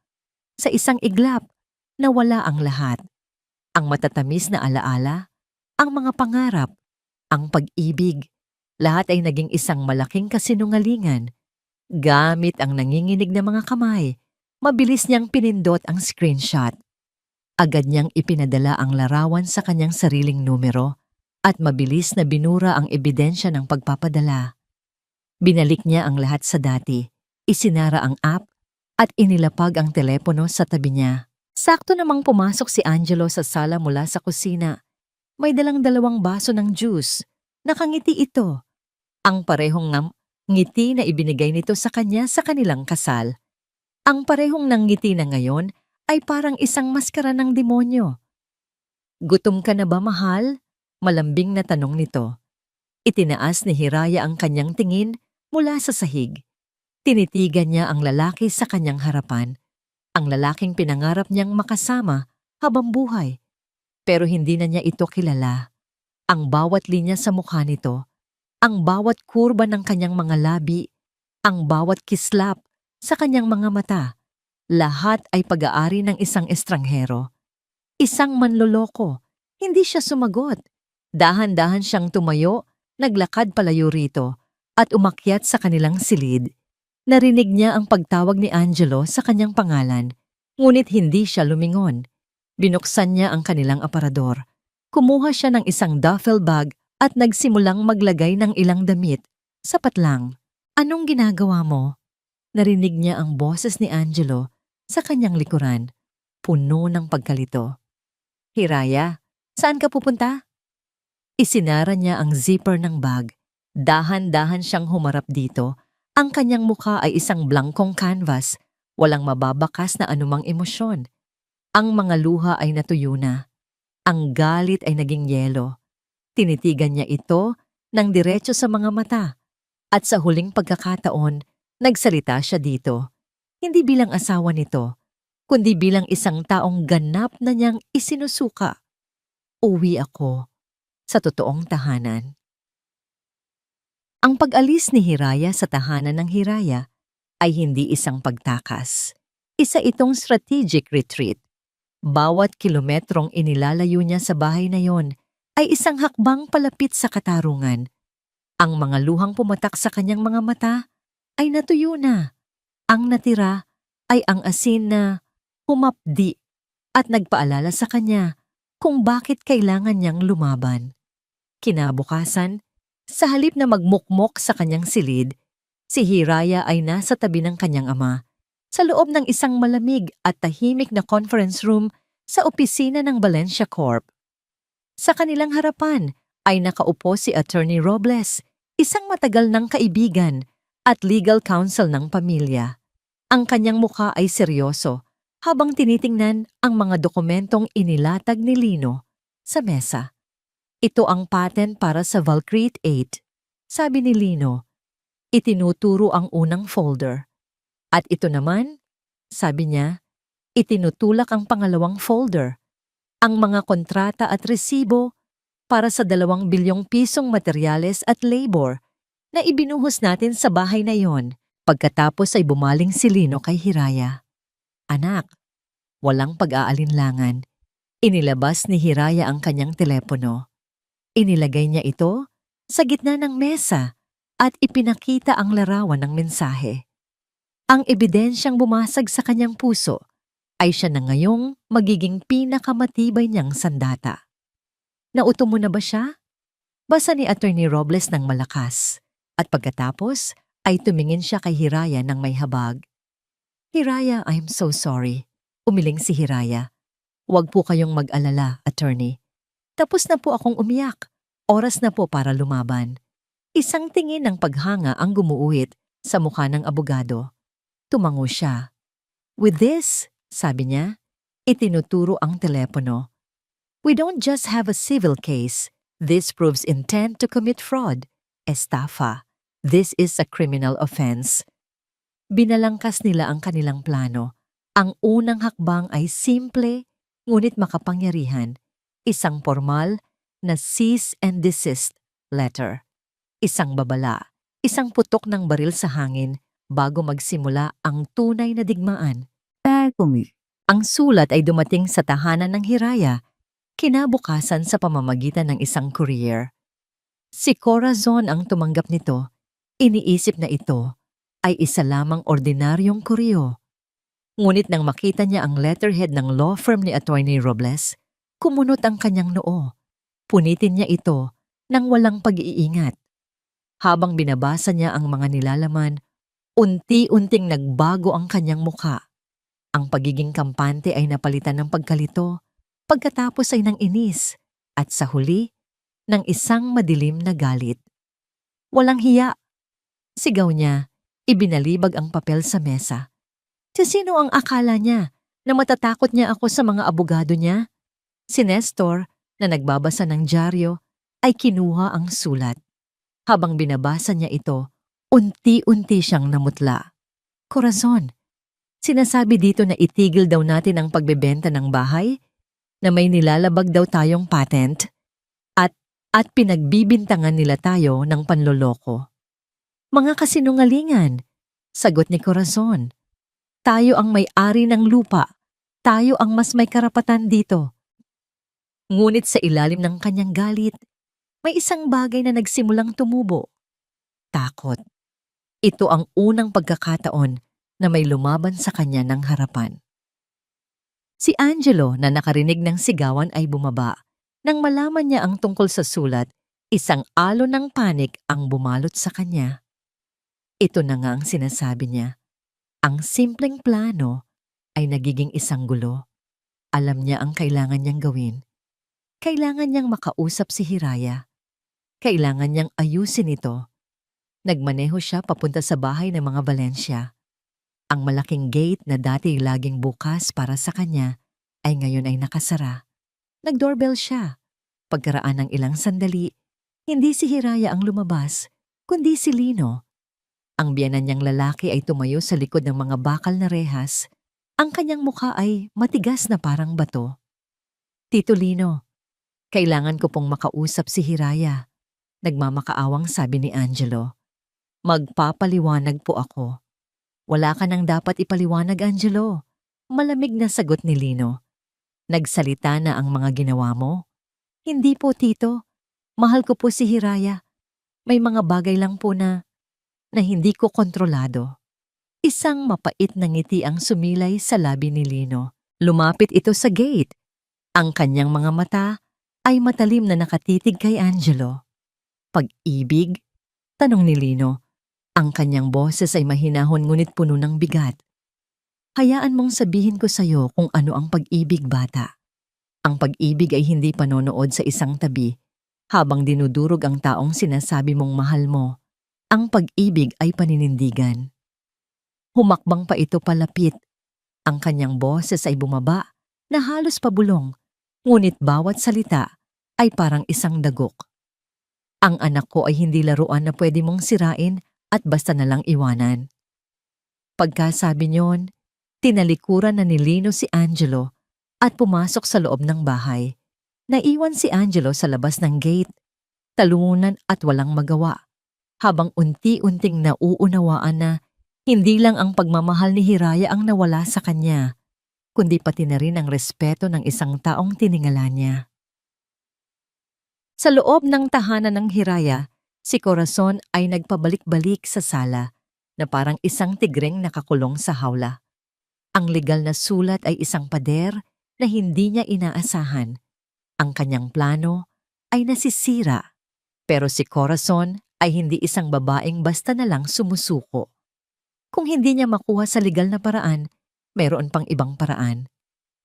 Sa isang iglap, nawala ang lahat. Ang matatamis na alaala, ang mga pangarap, ang pag-ibig, lahat ay naging isang malaking kasinungalingan. Gamit ang nanginginig na mga kamay, mabilis niyang pinindot ang screenshot. Agad niyang ipinadala ang larawan sa kanyang sariling numero at mabilis na binura ang ebidensya ng pagpapadala. Binalik niya ang lahat sa dati, isinara ang app at inilapag ang telepono sa tabi niya. Sakto namang pumasok si Angelo sa sala mula sa kusina. May dalang 2 baso ng juice. Nakangiti ito. Ang parehong ngiti na ibinigay nito sa kanya sa kanilang kasal. Ang parehong ngiti na ngayon ay parang isang maskara ng demonyo. Gutom ka na ba, mahal? Malambing na tanong nito. Itinaas ni Hiraya ang kanyang tingin mula sa sahig. Tinitigan niya ang lalaki sa kanyang harapan. Ang lalaking pinangarap niyang makasama habang buhay. Pero hindi na niya ito kilala. Ang bawat linya sa mukha nito, ang bawat kurba ng kanyang mga labi, ang bawat kislap sa kanyang mga mata, lahat ay pag-aari ng isang estranghero. Isang manloloko. Hindi siya sumagot. Dahan-dahan siyang tumayo, naglakad palayo rito, at umakyat sa kanilang silid. Narinig niya ang pagtawag ni Angelo sa kanyang pangalan, ngunit hindi siya lumingon. Binuksan niya ang kanilang aparador. Kumuha siya ng isang duffel bag at nagsimulang maglagay ng ilang damit. Sapat lang. Anong ginagawa mo? Narinig niya ang boses ni Angelo sa kanyang likuran, puno ng pagkalito. Hiraya, saan ka pupunta? Isinara niya ang zipper ng bag. Dahan-dahan siyang humarap dito. Ang kanyang mukha ay isang blankong canvas, walang mababakas na anumang emosyon. Ang mga luha ay natuyo na. Ang galit ay naging yelo. Tinitigan niya ito ng diretso sa mga mata. At sa huling pagkakataon, nagsalita siya dito. Hindi bilang asawa nito, kundi bilang isang taong ganap na niyang isinusuka. Uwi ako sa totoong tahanan. Ang pag-alis ni Hiraya sa tahanan ng Hiraya ay hindi isang pagtakas. Isa itong strategic retreat. Bawat kilometrong inilalayo niya sa bahay na yon ay isang hakbang palapit sa katarungan. Ang mga luhang pumatak sa kanyang mga mata ay natuyo na. Ang natira ay ang asin na humapdi at nagpaalala sa kanya kung bakit kailangan niyang lumaban. Kinabukasan, sa halip na magmukmok sa kanyang silid, si Hiraya ay nasa tabi ng kanyang ama, sa loob ng isang malamig at tahimik na conference room sa opisina ng Valencia Corp. Sa kanilang harapan ay nakaupo si Attorney Robles, isang matagal ng kaibigan at legal counsel ng pamilya. Ang kanyang mukha ay seryoso habang tinitingnan ang mga dokumentong inilatag ni Lino sa mesa. Ito ang patent para sa Valkyrie 8, sabi ni Lino. Itinuturo ang unang folder. At ito naman, sabi niya, itinutulak ang pangalawang folder. Ang mga kontrata at resibo para sa 2 bilyong pisong materyales at labor na ibinuhos natin sa bahay na yon. Pagkatapos ay bumaling si Lino kay Hiraya. Anak, walang pag-aalinlangan. Inilabas ni Hiraya ang kanyang telepono. Inilagay niya ito sa gitna ng mesa at ipinakita ang larawan ng mensahe. Ang ebidensyang bumasag sa kanyang puso ay siya na ngayong magiging pinakamatibay niyang sandata. Nauto mo na ba siya? Basa ni Attorney Robles ng malakas at pagkatapos ay tumingin siya kay Hiraya ng may habag. Hiraya, I'm so sorry. Umiling si Hiraya. Huwag po kayong mag-alala, attorney. Tapos na po akong umiyak. Oras na po para lumaban. Isang tingin ng paghanga ang gumuuhit sa mukha ng abogado. Tumango siya. With this, sabi niya, itinuturo ang telepono. We don't just have a civil case. This proves intent to commit fraud. Estafa. This is a criminal offense. Binalangkas nila ang kanilang plano. Ang unang hakbang ay simple, ngunit makapangyarihan. Isang formal na cease and desist letter. Isang babala, isang putok ng baril sa hangin bago magsimula ang tunay na digmaan. Ang sulat ay dumating sa tahanan ng Hiraya, kinabukasan sa pamamagitan ng isang courier. Si Corazon ang tumanggap nito, iniisip na ito ay isa lamang ordinaryong kuryo. Ngunit nang makita niya ang letterhead ng law firm ni Attorney Robles, kumunot ang kanyang noo. Punitin niya ito nang walang pag-iingat. Habang binabasa niya ang mga nilalaman, unti-unting nagbago ang kanyang mukha. Ang pagiging kampante ay napalitan ng pagkalito, pagkatapos ay ng inis, at sa huli, ng isang madilim na galit. Walang hiya! Sigaw niya, ibinalibag ang papel sa mesa. Sino ang akala niya na matatakot niya ako sa mga abogado niya? Si Nestor, na nagbabasa ng dyaryo, ay kinuha ang sulat. Habang binabasa niya ito, unti-unti siyang namutla. Corazon, sinasabi dito na itigil daw natin ang pagbebenta ng bahay, na may nilalabag daw tayong patent, at pinagbibintangan nila tayo ng panloloko. Mga kasinungalingan, sagot ni Corazon. Tayo ang may-ari ng lupa. Tayo ang mas may karapatan dito. Ngunit sa ilalim ng kanyang galit, may isang bagay na nagsimulang tumubo. Takot. Ito ang unang pagkakataon na may lumaban sa kanya ng harapan. Si Angelo na nakarinig ng sigawan ay bumaba. Nang malaman niya ang tungkol sa sulat, isang alon ng panik ang bumalot sa kanya. Ito na nga ang sinasabi niya. Ang simpleng plano ay nagiging isang gulo. Alam niya ang kailangan niyang gawin. Kailangan niyang makausap si Hiraya. Kailangan niyang ayusin ito. Nagmaneho siya papunta sa bahay ng mga Valencia. Ang malaking gate na dati laging bukas para sa kanya ay ngayon ay nakasara. Nag-doorbell siya. Pagkaraan ng ilang sandali, hindi si Hiraya ang lumabas, kundi si Lino. Ang biyenan niyang lalaki ay tumayo sa likod ng mga bakal na rehas. Ang kanyang mukha ay matigas na parang bato. Tito Lino, kailangan ko pong makausap si Hiraya. Nagmamakaawang sabi ni Angelo. Magpapaliwanag po ako. Wala ka nang dapat ipaliwanag, Angelo. Malamig na sagot ni Lino. Nagsalita na ang mga ginawa mo? Hindi po, Tito. Mahal ko po si Hiraya. May mga bagay lang po na hindi ko kontrolado. Isang mapait na ngiti ang sumilay sa labi ni Lino. Lumapit ito sa gate. Ang kanyang mga mata ay matalim na nakatitig kay Angelo. Pag-ibig? Tanong ni Lino. Ang kanyang boses ay mahinahon ngunit puno ng bigat. Hayaan mong sabihin ko sa'yo kung ano ang pag-ibig, bata. Ang pag-ibig ay hindi panonood sa isang tabi habang dinudurog ang taong sinasabi mong mahal mo. Ang pag-ibig ay paninindigan. Humakbang pa ito palapit. Ang kanyang boses ay bumaba na halos pabulong, ngunit bawat salita ay parang isang dagok. Ang anak ko ay hindi laruan na pwede mong sirain at basta na lang iwanan. Pagkasabi niyon, tinalikuran na ni Lino si Angelo at pumasok sa loob ng bahay. Naiwan si Angelo sa labas ng gate, talunan at walang magawa, habang unti-unting nauunawaan na hindi lang ang pagmamahal ni Hiraya ang nawala sa kanya, kundi pati na rin ang respeto ng isang taong tiningala niya. Sa loob ng tahanan ng Hiraya, si Corazon ay nagpabalik-balik sa sala na parang isang tigreng nakakulong sa hawla. Ang legal na sulat ay isang pader na hindi niya inaasahan. Ang kanyang plano ay nasisira, pero si Corazon ay hindi isang babaeng basta na lang sumusuko. Kung hindi niya makuha sa legal na paraan, mayroon pang ibang paraan.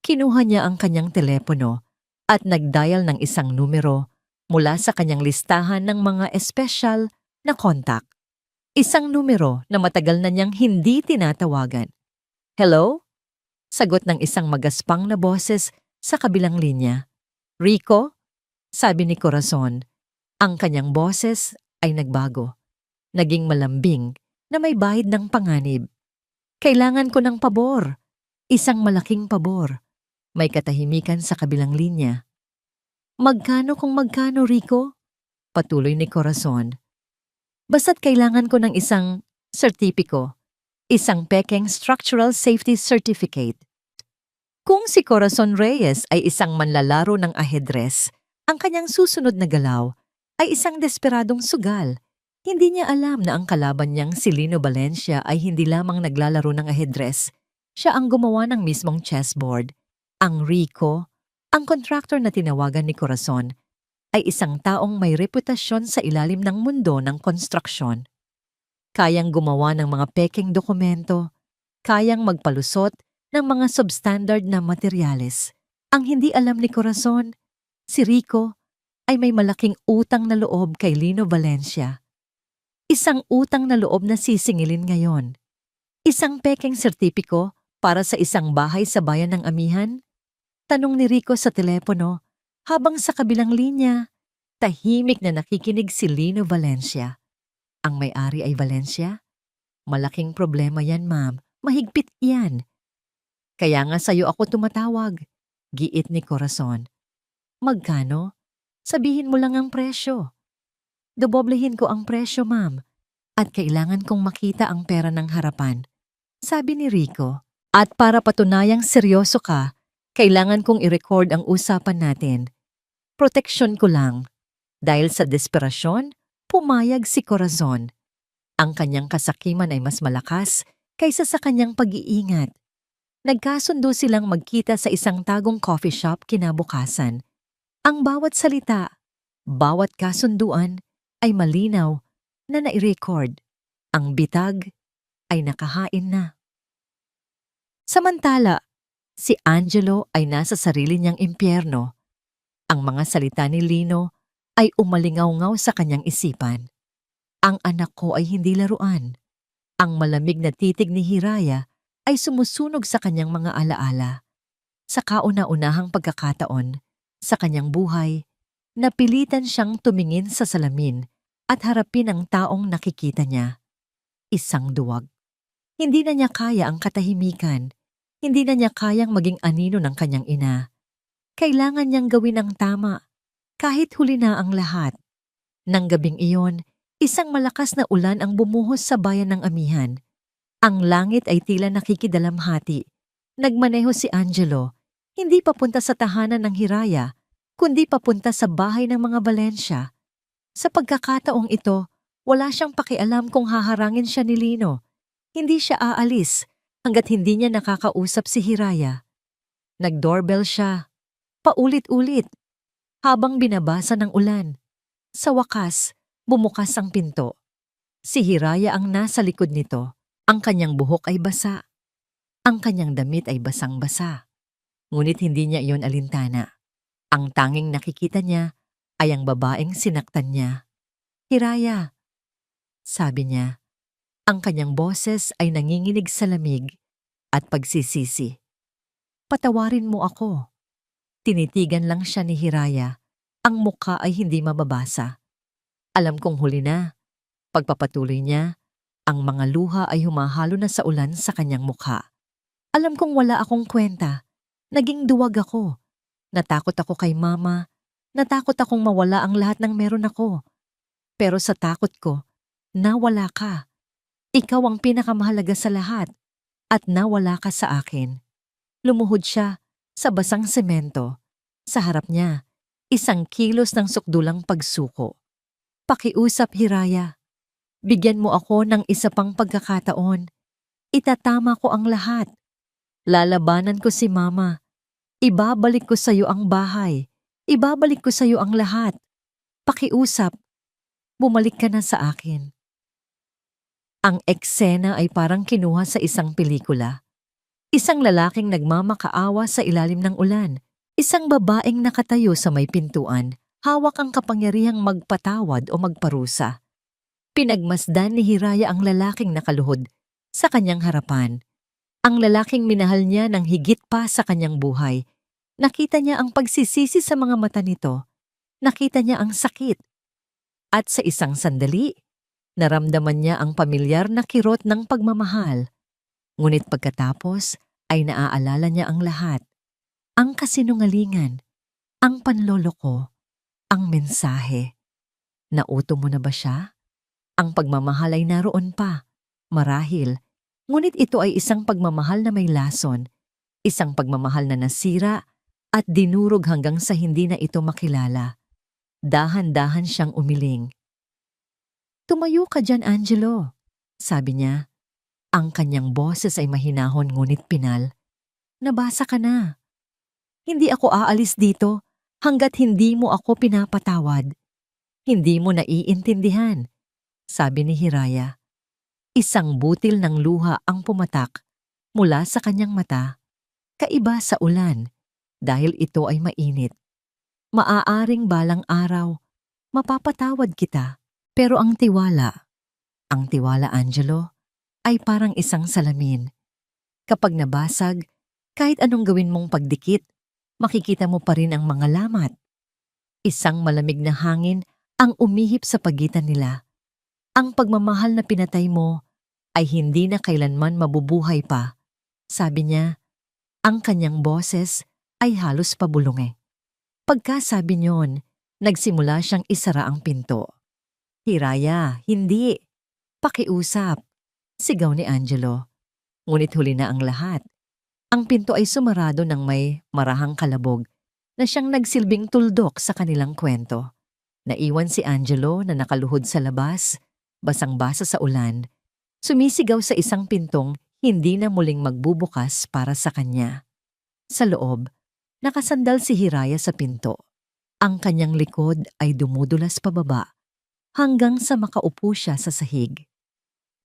Kinuha niya ang kanyang telepono at nag-dial ng isang numero mula sa kanyang listahan ng mga espesyal na kontak. Isang numero na matagal na niyang hindi tinatawagan. Hello? Sagot ng isang magaspang na boses sa kabilang linya. Rico? Sabi ni Corazon. Ang kanyang boses ay nagbago. Naging malambing na may bahid ng panganib. Kailangan ko ng pabor. Isang malaking pabor. May katahimikan sa kabilang linya. Magkano kung magkano, Rico? Patuloy ni Corazon. Basta't kailangan ko ng isang sertipiko. Isang pekeng structural safety certificate. Kung si Corazon Reyes ay isang manlalaro ng ajedrez, ang kanyang susunod na galaw ay isang desperadong sugal. Hindi niya alam na ang kalaban niyang si Lino Valencia ay hindi lamang naglalaro ng ajedrez. Siya ang gumawa ng mismong chessboard. Ang Rico, ang contractor na tinawagan ni Corazon, ay isang taong may reputasyon sa ilalim ng mundo ng konstruksyon. Kayang gumawa ng mga pekeng dokumento, kayang magpalusot ng mga substandard na materyales. Ang hindi alam ni Corazon, si Rico ay may malaking utang na loob kay Lino Valencia. Isang utang na loob na sisingilin ngayon. Isang pekeng sertipiko para sa isang bahay sa bayan ng Amihan? Tanong ni Rico sa telepono habang sa kabilang linya, tahimik na nakikinig si Lino Valencia. Ang may-ari ay Valencia? Malaking problema yan, ma'am. Mahigpit yan. Kaya nga sa'yo ako tumatawag. Giit ni Corazon. Magkano? Sabihin mo lang ang presyo. Doboblehin ko ang presyo, ma'am. At kailangan kong makita ang pera ng harapan. Sabi ni Rico. At para patunayang seryoso ka, kailangan kong i-record ang usapan natin. Proteksyon ko lang. Dahil sa desperasyon, pumayag si Corazon. Ang kanyang kasakiman ay mas malakas kaysa sa kanyang pag-iingat. Nagkasundo silang magkita sa isang tagong coffee shop kinabukasan. Ang bawat salita, bawat kasunduan ay malinaw na nai-record. Ang bitag ay nakahain na. Samantala, si Angelo ay nasa sarili niyang impyerno. Ang mga salita ni Lino ay umalingaw-ngaw sa kanyang isipan. Ang anak ko ay hindi laruan. Ang malamig na titig ni Hiraya ay sumusunog sa kanyang mga alaala. Sa kauna-unahang pagkakataon, sa kanyang buhay, napilitan siyang tumingin sa salamin at harapin ang taong nakikita niya. Isang duwag. Hindi na niya kaya ang katahimikan. Hindi na niya kayang maging anino ng kanyang ina. Kailangan niyang gawin ang tama, kahit huli na ang lahat. Nang gabing iyon, isang malakas na ulan ang bumuhos sa bayan ng Amihan. Ang langit ay tila nakikidalamhati. Nagmaneho si Angelo, hindi papunta sa tahanan ng Hiraya, kundi papunta sa bahay ng mga Valencia. Sa pagkakataong ito, wala siyang pakialam kung haharangin siya ni Lino. Hindi siya aalis hanggat hindi niya nakakausap si Hiraya. Nag-doorbell siya, paulit-ulit, habang binabasa ng ulan. Sa wakas, bumukas ang pinto. Si Hiraya ang nasa likod nito. Ang kanyang buhok ay basa. Ang kanyang damit ay basang-basa. Ngunit hindi niya iyon alintana. Ang tanging nakikita niya ay ang babaeng sinaktan niya. Hiraya, sabi niya. Ang kanyang boses ay nanginginig sa lamig at pagsisisi. Patawarin mo ako. Tinitigan lang siya ni Hiraya. Ang mukha ay hindi mababasa. Alam kong huli na. Pagpapatuloy niya, ang mga luha ay humahalo na sa ulan sa kanyang mukha. Alam kong wala akong kwenta. Naging duwag ako. Natakot ako kay mama. Natakot akong mawala ang lahat ng meron ako. Pero sa takot ko, nawala ka. Ikaw ang pinakamahalaga sa lahat. At nawala ka sa akin. Lumuhod siya sa basang semento. Sa harap niya, 1 kilos ng sukdulang pagsuko. Pakiusap, Hiraya. Bigyan mo ako ng isa pang pagkakataon. Itatama ko ang lahat. Lalabanan ko si mama. Ibabalik ko sa iyo ang bahay. Ibabalik ko sa iyo ang lahat. Pakiusap. Bumalik ka na sa akin. Ang eksena ay parang kinuha sa isang pelikula. Isang lalaking nagmamakaawa sa ilalim ng ulan. Isang babaeng nakatayo sa may pintuan, hawak ang kapangyarihang magpatawad o magparusa. Pinagmasdan ni Hiraya ang lalaking nakaluhod sa kanyang harapan. Ang lalaking minahal niya ng higit pa sa kanyang buhay. Nakita niya ang pagsisisi sa mga mata nito. Nakita niya ang sakit. At sa isang sandali, naramdaman niya ang pamilyar na kirot ng pagmamahal. Ngunit pagkatapos ay naaalala niya ang lahat. Ang kasinungalingan, ang panloloko, ang mensahe. Nauto mo na ba siya? Ang pagmamahal ay naroon pa, marahil. Ngunit ito ay isang pagmamahal na may lason, isang pagmamahal na nasira at dinurog hanggang sa hindi na ito makilala. Dahan-dahan siyang umiling. "Tumayo ka dyan, Angelo," sabi niya. Ang kanyang boses ay mahinahon ngunit pinal. "Nabasa ka na. Hindi ako aalis dito hanggat hindi mo ako pinapatawad. Hindi mo naiintindihan," sabi ni Hiraya. Isang butil ng luha ang pumatak mula sa kanyang mata. Kaiba sa ulan dahil ito ay mainit. Maaaring balang araw, mapapatawad kita. Pero ang tiwala Angelo, ay parang isang salamin. Kapag nabasag, kahit anong gawin mong pagdikit, makikita mo pa rin ang mga lamat. Isang malamig na hangin ang umihip sa pagitan nila. Ang pagmamahal na pinatay mo ay hindi na kailanman mabubuhay pa. Sabi niya, ang kanyang boses ay halos pabulong. Pagkasabi niyon, nagsimula siyang isara ang pinto. "Hiraya, hindi. Pakiusap," sigaw ni Angelo. Ngunit huli na ang lahat. Ang pinto ay sumarado ng may marahang kalabog na siyang nagsilbing tuldok sa kanilang kwento. Naiwan si Angelo na nakaluhod sa labas, basang-basa sa ulan, sumisigaw sa isang pintong hindi na muling magbubukas para sa kanya. Sa loob, nakasandal si Hiraya sa pinto. Ang kanyang likod ay dumudulas pababa hanggang sa makaupo siya sa sahig.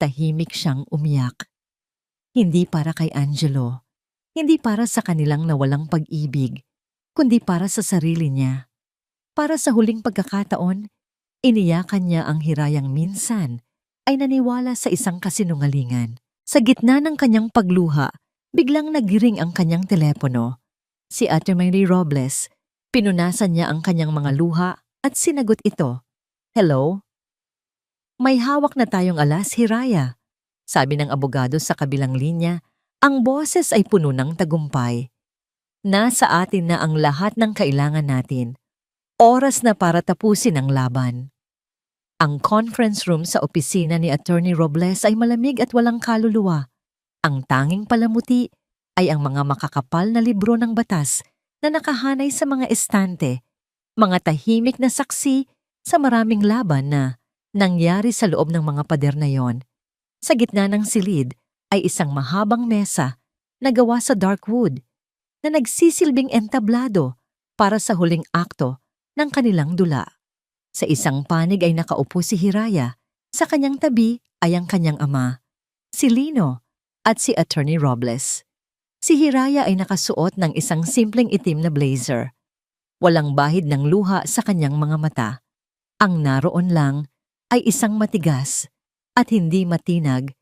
Tahimik siyang umiyak. Hindi para kay Angelo, hindi para sa kanilang nawalang pag-ibig, kundi para sa sarili niya. Para sa huling pagkakataon, iniyakan niya ang Hirayang minsan ay naniwala sa isang kasinungalingan. Sa gitna ng kanyang pagluha, biglang nagiring ang kanyang telepono. Si Attorney Robles, pinunasan niya ang kanyang mga luha at sinagot ito. "Hello? May hawak na tayong alas, Hiraya," sabi ng abogado sa kabilang linya. Ang boses ay puno ng tagumpay. "Nasa atin na ang lahat ng kailangan natin. Oras na para tapusin ang laban." Ang conference room sa opisina ni Attorney Robles ay malamig at walang kaluluwa. Ang tanging palamuti ay ang mga makakapal na libro ng batas na nakahanay sa mga estante, mga tahimik na saksi sa maraming laban na nangyari sa loob ng mga pader na yon. Sa gitna ng silid ay isang mahabang mesa na gawa sa dark wood na nagsisilbing entablado para sa huling akto ng kanilang dula. Sa isang panig ay nakaupo si Hiraya. Sa kanyang tabi ay ang kanyang ama, si Lino at si Attorney Robles. Si Hiraya ay nakasuot ng isang simpleng itim na blazer. Walang bahid ng luha sa kanyang mga mata. Ang naroon lang ay isang matigas at hindi matinag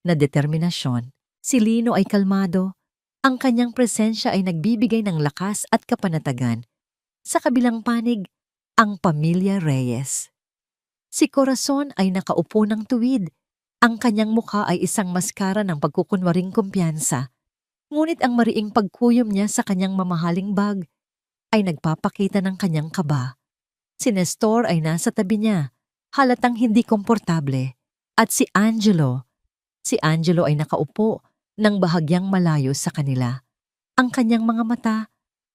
na determinasyon. Si Lino ay kalmado. Ang kanyang presensya ay nagbibigay ng lakas at kapanatagan. Sa kabilang panig, ang pamilya Reyes. Si Corazon ay nakaupo ng tuwid. Ang kanyang mukha ay isang maskara ng pagkukunwaring kumpiyansa. Ngunit ang mariing pagkuyom niya sa kanyang mamahaling bag ay nagpapakita ng kanyang kaba. Si Nestor ay nasa tabi niya, halatang hindi komportable. At si Angelo ay nakaupo ng bahagyang malayo sa kanila. Ang kanyang mga mata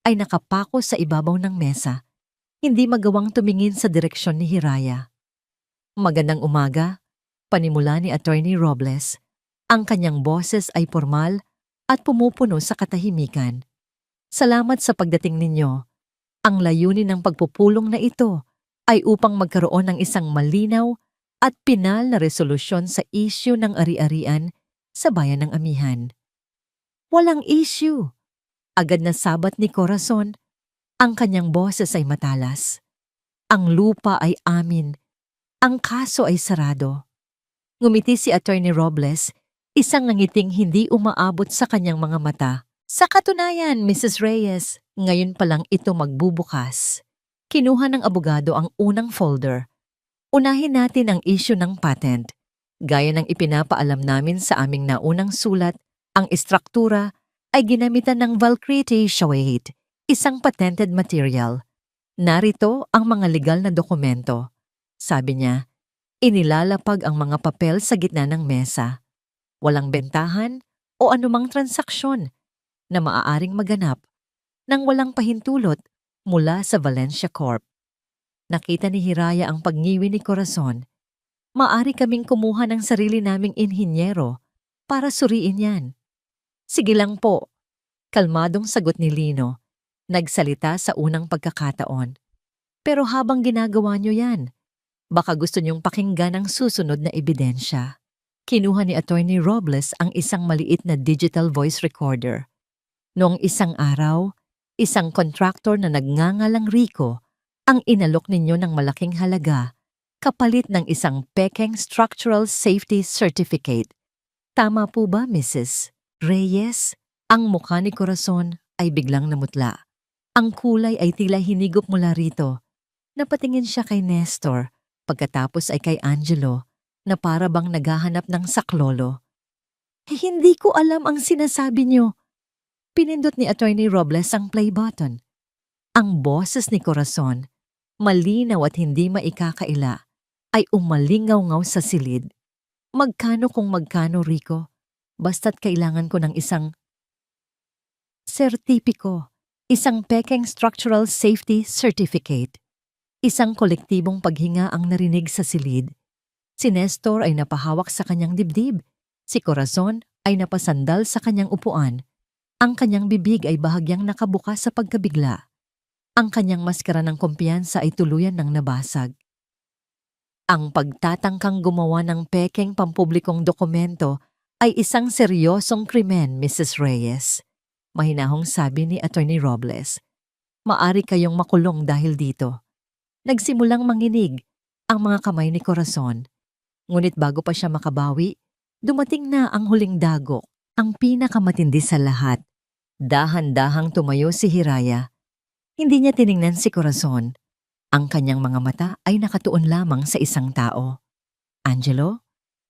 ay nakapako sa ibabaw ng mesa, hindi magawang tumingin sa direksyon ni Hiraya. "Magandang umaga," panimula ni Attorney Robles. Ang kanyang boses ay formal at pumupuno sa katahimikan. "Salamat sa pagdating ninyo. Ang layunin ng pagpupulong na ito ay upang magkaroon ng isang malinaw at pinal na resolusyon sa isyu ng ari-arian sa bayan ng Amihan." Walang issue. Agad na sabat ni Corazon. Ang kanyang boses ay matalas. Ang lupa ay amin. Ang kaso ay sarado. Ngumiti si Attorney Robles, isang ngiting hindi umaabot sa kanyang mga mata. Sa katunayan, Mrs. Reyes, ngayon pa lang ito magbubukas. Kinuha ng abogado ang unang folder. Unahin natin ang issue ng patent. Gaya ng ipinapaalam namin sa aming naunang sulat, ang istruktura ay ginamitan ng Valcriti Shawait, isang patented material. Narito ang mga legal na dokumento. Sabi niya, inilalapag ang mga papel sa gitna ng mesa. Walang bentahan o anumang transaksyon na maaaring maganap nang walang pahintulot mula sa Valencia Corp. Nakita ni Hiraya ang pagngiwi ni Corazon. Maari kaming kumuha ng sarili naming inhinyero para suriin yan. Sige lang po, kalmadong sagot ni Lino. Nagsalita sa unang pagkakataon. Pero habang ginagawa niyo yan, baka gusto niyong pakinggan ang susunod na ebidensya. Kinuha ni Attorney Robles ang isang maliit na digital voice recorder. Noong isang araw, isang kontraktor na nagngangalang Rico ang inalok ninyo ng malaking halaga kapalit ng isang pekeng Structural Safety Certificate. Tama po ba, Mrs. Reyes? Ang mukha ni Corazon ay biglang namutla. Ang kulay ay tila hinigop mula rito. Napatingin siya kay Nestor, pagkatapos ay kay Angelo, na para bang naghahanap ng saklolo. Hindi ko alam ang sinasabi niyo. Pinindot ni Attorney Robles ang play button. Ang boses ni Corazon, malinaw at hindi maikakaila, ay umalingaw-ngaw sa silid. Magkano kung magkano, Rico? Basta't kailangan ko ng isang sertipiko, isang pekeng Structural Safety Certificate. Isang kolektibong paghinga ang narinig sa silid. Si Nestor ay napahawak sa kanyang dibdib. Si Corazon ay napasandal sa kanyang upuan. Ang kanyang bibig ay bahagyang nakabukas sa pagkabigla. Ang kanyang maskara ng kumpiyansa ay tuluyan ng nabasag. Ang pagtatangkang gumawa ng pekeng pampublikong dokumento ay isang seryosong krimen, Mrs. Reyes. Mahinahong sabi ni Attorney Robles. Maari kayong makulong dahil dito. Nagsimulang manginig ang mga kamay ni Corazon. Ngunit bago pa siya makabawi, dumating na ang huling dagok, ang pinakamatindi sa lahat. Dahan-dahang tumayo si Hiraya. Hindi niya tiningnan si Corazon. Ang kanyang mga mata ay nakatuon lamang sa isang tao. Angelo?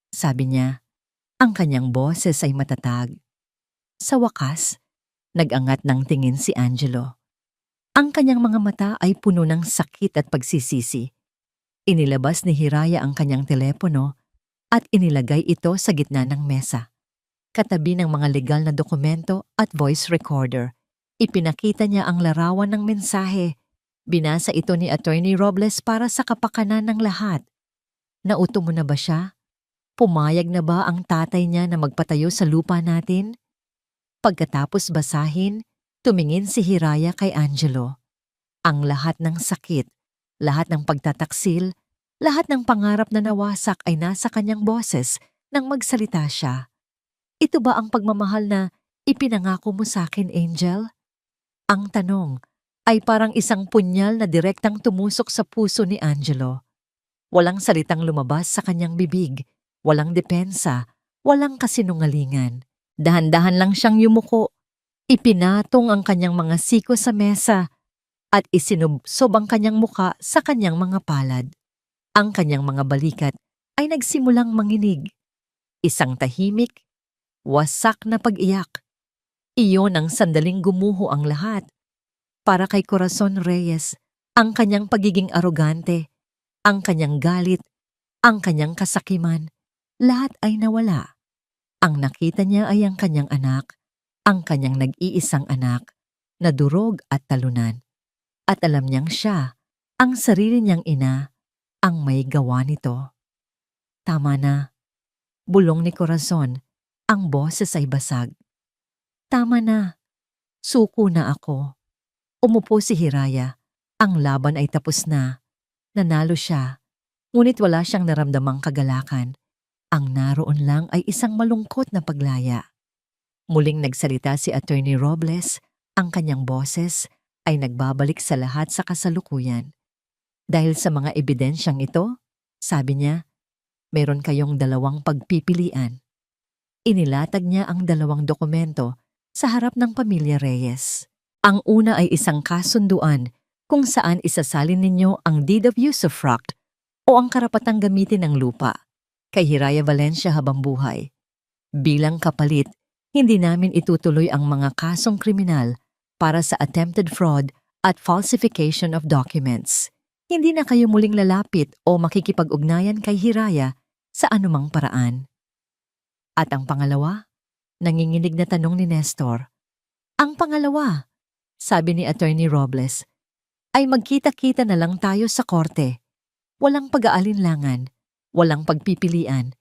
Sabi niya. Ang kanyang boses ay matatag. Sa wakas, nag-angat ng tingin si Angelo. Ang kanyang mga mata ay puno ng sakit at pagsisisi. Inilabas ni Hiraya ang kanyang telepono at inilagay ito sa gitna ng mesa. Katabi ng mga legal na dokumento at voice recorder, ipinakita niya ang larawan ng mensahe. Binasa ito ni Attorney Robles para sa kapakanan ng lahat. Nauto mo na ba siya? Pumayag na ba ang tatay niya na magpatayo sa lupa natin? Pagkatapos basahin, tumingin si Hiraya kay Angelo. Ang lahat ng sakit, lahat ng pagtataksil, lahat ng pangarap na nawasak ay nasa kanyang boses nang magsalita siya. Ito ba ang pagmamahal na ipinangako mo sa akin, Angel? Ang tanong ay parang isang punyal na direktang tumusok sa puso ni Angelo. Walang salitang lumabas sa kanyang bibig, walang depensa, walang kasinungalingan. Dahan-dahan lang siyang yumuko. Ipinatong ang kanyang mga siko sa mesa at isinubsob ang kanyang muka sa kanyang mga palad. Ang kanyang mga balikat ay nagsimulang manginig. Isang tahimik, wasak na pag-iyak. Iyon ang sandaling gumuho ang lahat. Para kay Corazon Reyes, ang kanyang pagiging arogante, ang kanyang galit, ang kanyang kasakiman, lahat ay nawala. Ang nakita niya ay ang kanyang anak, ang kanyang nag-iisang anak, na durog at talunan. At alam niyang siya, ang sarili niyang ina, ang may gawa nito. Tama na. Bulong ni Corazon, ang boses ay basag. Tama na. Suko na ako. Umupo si Hiraya. Ang laban ay tapos na. Nanalo siya. Ngunit wala siyang naramdamang kagalakan. Ang naroon lang ay isang malungkot na paglaya. Muling nagsalita si Attorney Robles, ang kanyang boses ay nagbabalik sa lahat sa kasalukuyan. Dahil sa mga ebidensyang ito, sabi niya, meron kayong dalawang pagpipilian. Inilatag niya ang dalawang dokumento sa harap ng pamilya Reyes. Ang una ay isang kasunduan kung saan isasalin ninyo ang deed of usufruct o ang karapatang gamitin ng lupa kay Hiraya Valencia habang buhay. Bilang kapalit, hindi namin itutuloy ang mga kasong kriminal para sa attempted fraud at falsification of documents. Hindi na kayo muling lalapit o makikipag-ugnayan kay Hiraya sa anumang paraan. At ang pangalawa, nanginginig na tanong ni Nestor. Ang pangalawa, sabi ni Attorney Robles, ay magkita-kita na lang tayo sa korte. Walang pag-aalinlangan, walang pagpipilian.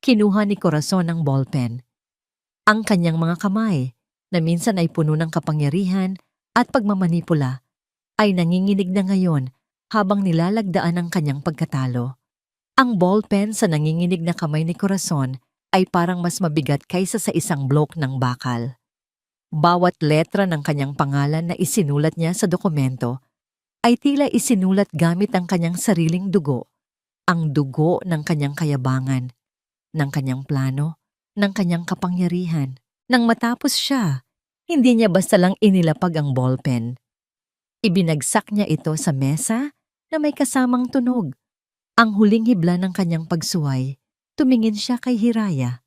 Kinuha ni Corazon ang ballpen. Ang kanyang mga kamay, na minsan ay puno ng kapangyarihan at pagmamanipula, ay nanginginig na ngayon habang nilalagdaan ang kanyang pagkatalo. Ang ballpen sa nanginginig na kamay ni Corazon ay parang mas mabigat kaysa sa isang blok ng bakal. Bawat letra ng kanyang pangalan na isinulat niya sa dokumento ay tila isinulat gamit ang kanyang sariling dugo, ang dugo ng kanyang kayabangan, ng kanyang plano, ng kanyang kapangyarihan. Nang matapos siya, hindi niya basta lang inilapag ang ballpen. Ibinagsak niya ito sa mesa na may kasamang tunog. Ang huling hibla ng kanyang pagsuway, tumingin siya kay Hiraya.